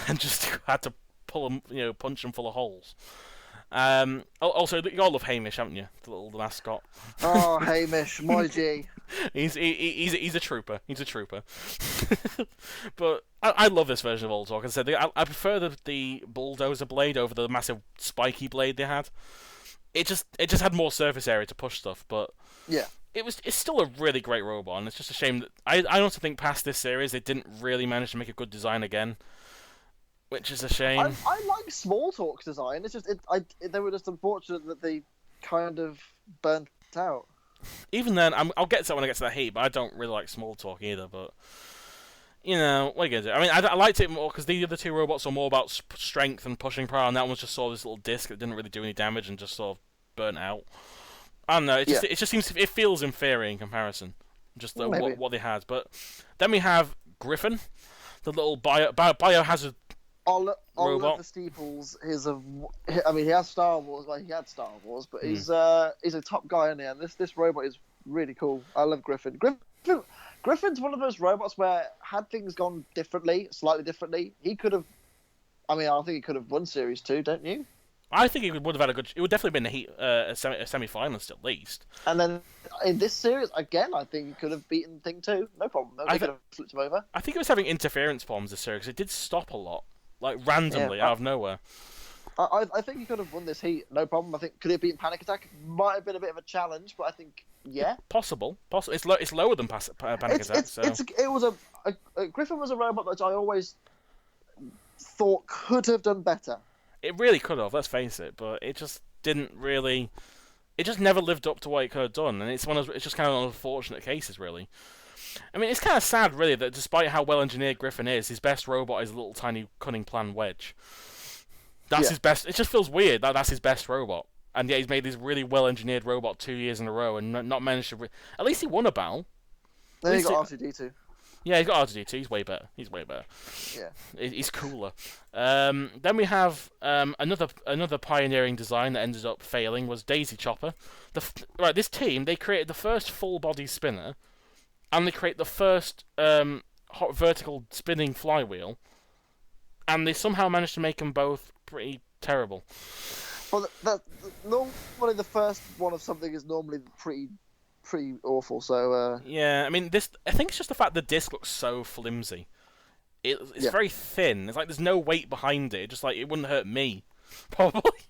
and just had to pull them, punch them full of holes. Also, you all love Hamish, haven't you? The little mascot. Oh, Hamish, my G. He's a trooper. He's a trooper. But I love this version of All Talk. As I said, I prefer the bulldozer blade over the massive spiky blade they had. It just had more surface area to push stuff, but yeah, it's still a really great robot, and it's just a shame that I also think past this series they didn't really manage to make a good design again, which is a shame. I like Small Talk's design. It's just they were just unfortunate that they kind of burnt out. Even then, I'll get to that when I get to that heat, but I don't really like Small Talk either. But what are you gonna do? I mean, I liked it more because the other two robots are more about strength and pushing power, and that one just saw this little disc that didn't really do any damage and just sort of burnt out. I don't know. It just seems it feels inferior in comparison, just what they had. But then we have Griffin, the little biohazard robot. Oliver Steeples is he has Star Wars. He had Star Wars, but he's a top guy in there. And this robot is really cool. I love Griffin. Griffin's one of those robots where had things gone slightly differently, he could have. I think he could have won Series 2, don't you? I think he would have had a good. It would definitely been a semi-finalist at least. And then in this series again, I think he could have beaten Thing 2, no problem. They could have flipped him over. I think it was having interference problems this series. It did stop a lot, like randomly out of nowhere. I think he could have won this heat, no problem. I think could he have beaten Panic Attack? Might have been a bit of a challenge, but I think possible. It's lower than Panic Attack. Griffin was a robot that I always thought could have done better. It really could have, let's face it, but it just didn't really. It just never lived up to what it could have done, and it's just kind of unfortunate cases, really. I mean, it's kind of sad, really, that despite how well engineered Griffin is, his best robot is a little tiny cunning plan wedge. That's his best. It just feels weird that that's his best robot, and yet he's made this really well engineered robot 2 years in a row and not managed to. At least he won a battle. Then he got R2D2. Yeah, he's got R2D2. He's way better. Yeah, he's cooler. Then we have another pioneering design that ended up failing was Daisy Chopper. This team, they created the first full body spinner, and they create the first vertical spinning flywheel, and they somehow managed to make them both pretty terrible. Well, normally the first one of something is normally pretty awful. So yeah, I mean I think it's just the fact the disc looks so flimsy. It's very thin. It's like there's no weight behind it. Just like it wouldn't hurt me, probably.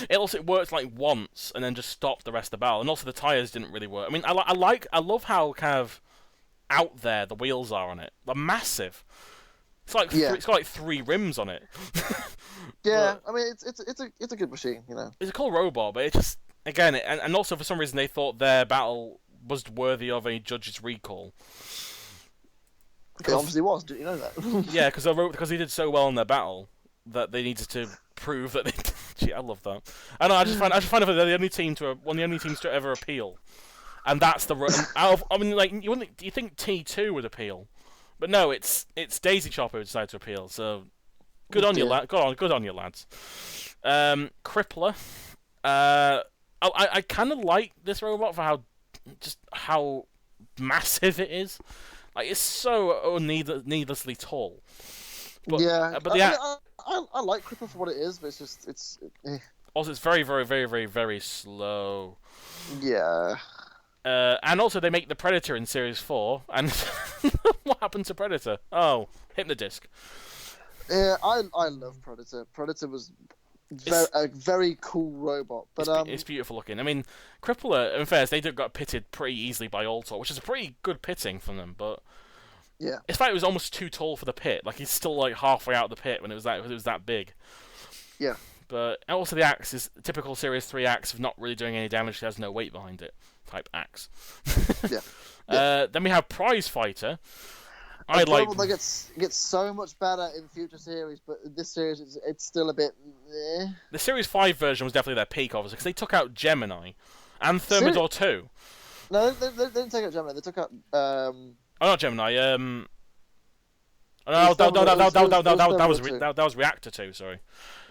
It worked like once and then just stopped the rest of the battle. And also the tires didn't really work. I mean, I love how kind of out there the wheels are on it. They're massive. It's like it's got like 3 rims on it. Yeah, I mean it's a good machine, It's a cool robot, but it just again and also for some reason they thought their battle was worthy of a judge's recall. It obviously was. Did you know that? Yeah, because they did so well in their battle that they needed to prove that they. Gee, I love that. I know. I just find it they're the only team one of the only teams to ever appeal, and that's the. I mean, like you think T2 would appeal, but no, it's Daisy Chopper who decided to appeal. So good on you, good on you, lads. Crippler. I kind of like this robot for how massive it is. Like it's so needlessly tall. But, I like Crippler for what it is, but it's also it's very very very very very slow. Yeah. And also they make the Predator in Series 4, and what happened to Predator? Oh, Hypnodisc. Yeah, I love Predator. Predator was a very cool robot. But it's beautiful looking. I mean, Crippler, in fairness, they got pitted pretty easily by Altor, which is a pretty good pitting from them. But yeah, it's like it was almost too tall for the pit. Like he's still like halfway out of the pit when it was that big. yeah. But also the axe is typical Series 3 axe of not really doing any damage. It has no weight behind it. Type axe. Yeah. Then we have Prize Fighter. I like that gets so much better in future series, but this series it's still a bit. The Series 5 version was definitely their peak, obviously, because they took out Gemini and Thermidor 2. No, they didn't take out Gemini. They took out. Oh, not Gemini. No, that was Reactor 2. Sorry.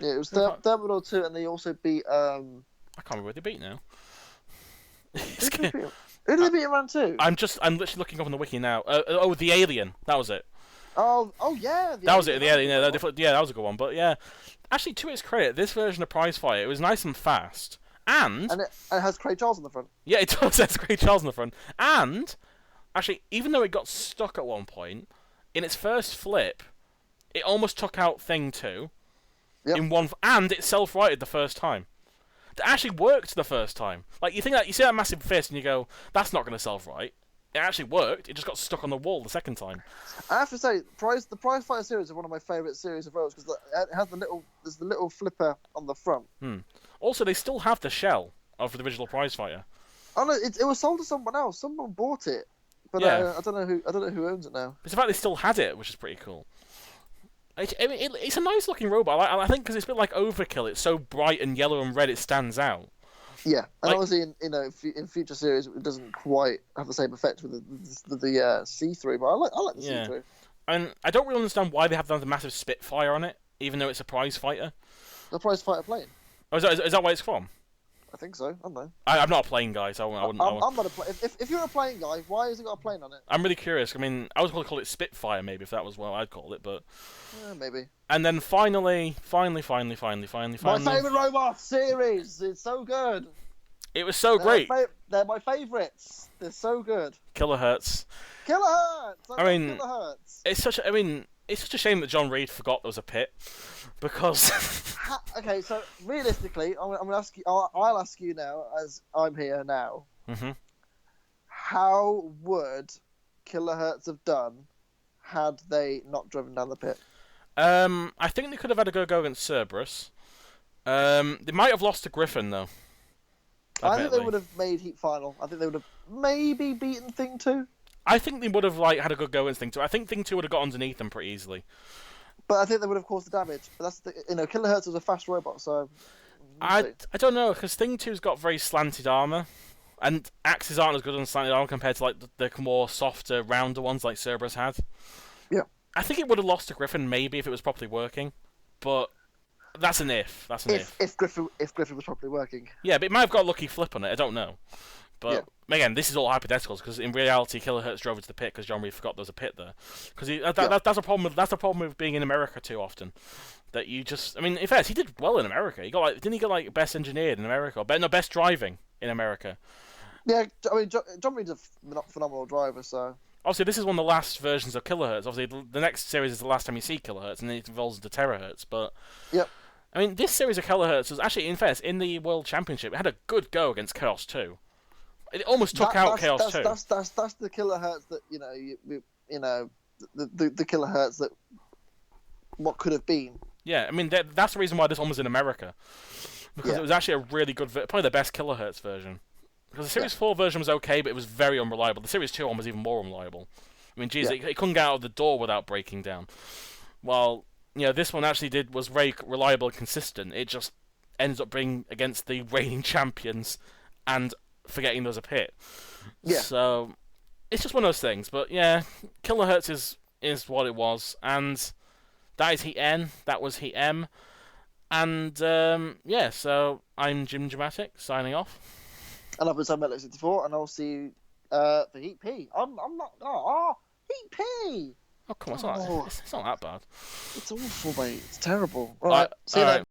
Yeah, it was Thermidor 2, and they also beat. I can't remember where they beat now. Who did they beat in round 2? I'm literally looking up on the wiki now. The Alien. That was it. Oh yeah. That was it. The Alien. Yeah, that was a good one. But yeah, actually, to its credit, this version of Prize Fighter, it was nice and fast, and it has Craig Charles on the front. Yeah, it does have Craig Charles on the front, and actually, even though it got stuck at one point, in its first flip, it almost took out Thing 2 in one, and it self-righted the first time. It actually worked the first time. Like you see that massive fist, and you go, "That's not going to self-right." It actually worked. It just got stuck on the wall the second time. I have to say, the Prize Fighter series is one of my favourite series of robots because it has there's the little flipper on the front. Also, they still have the shell of the original Prize Fighter. Oh no, it was sold to someone else. Someone bought it, but Yeah. I don't know who owns it now. It's the fact they still had it, which is pretty cool. It's a nice looking robot. I think because it's a bit like Overkill. It's so bright and yellow and red, it stands out. Yeah, and obviously in future series it doesn't quite have the same effect with the see-through, but I like the see-through. And I don't really understand why they have the massive Spitfire on it, even though it's a Prize Fighter. The Prize Fighter plane. Oh, is that where it's from? I think so. I don't know. I'm not a plane guy, so I wouldn't. I'm not a plane. If you're a plane guy, why has it got a plane on it? I'm really curious. I mean, I was going to call it Spitfire, maybe, if that was what I'd call it, but maybe. And then finally, my favourite robot series. It's so good. It was so great. They're my favourites. They're so good. Kilohertz. Kilohertz. I mean, Kilohertz. It's such a shame that John Reed forgot there was a pit, because. Okay, so realistically, I'm gonna ask you. I'll ask you now, as I'm here now. Mm-hmm. How would Kilohertz have done had they not driven down the pit? I think they could have had a go against Cerberus. They might have lost to Griffin though. I think they would have made Heat Final. I think they would have maybe beaten Thing 2. I think they would have had a good go against Thing 2. I think Thing 2 would have got underneath them pretty easily. But I think they would have caused the damage. But that's Kilohertz was a fast robot, so. I don't know, because Thing 2's got very slanted armor, and axes aren't as good on slanted armor compared to the more softer, rounder ones like Cerberus had. Yeah. I think it would have lost to Griffin maybe if it was properly working, but that's an if. That's an if. If Griffin was properly working. Yeah, but it might have got a lucky flip on it. I don't know. But again, this is all hypotheticals because in reality, Kilohertz drove into the pit because John Reed forgot there was a pit there. Because that's a problem. That's the problem with being in America too often. That you just, I mean, in fact, he did well in America. He got didn't he get best engineered in America? Or best driving in America. Yeah, I mean, John Reed's a phenomenal driver. So obviously, this is one of the last versions of Kilohertz. Obviously, the next series is the last time you see Kilohertz, and then it evolves into Terahertz. But I mean, this series of Kilohertz was actually, in fact, in the World Championship, it had a good go against Chaos 2. It almost took out Chaos 2. That's the Kilohertz that the Kilohertz that what could have been. Yeah, I mean that's the reason why this one was in America, because it was actually a really good, probably the best Kilohertz version. Because the Series 4 version was okay, but it was very unreliable. The Series 2 one was even more unreliable. I mean, geez, it couldn't get out of the door without breaking down. While this one actually was very reliable and consistent. It just ends up being against the reigning champions and forgetting there was a pit. Yeah. So it's just one of those things. But yeah, Kilohertz is what it was, and that is Heat N. That was Heat M. And so I'm Jimjamatic signing off. And I've been Sam 64, and I'll see you for Heat P. I'm not. Heat P. Oh come on, it's not that bad. It's awful, mate. It's terrible. All right, See you then.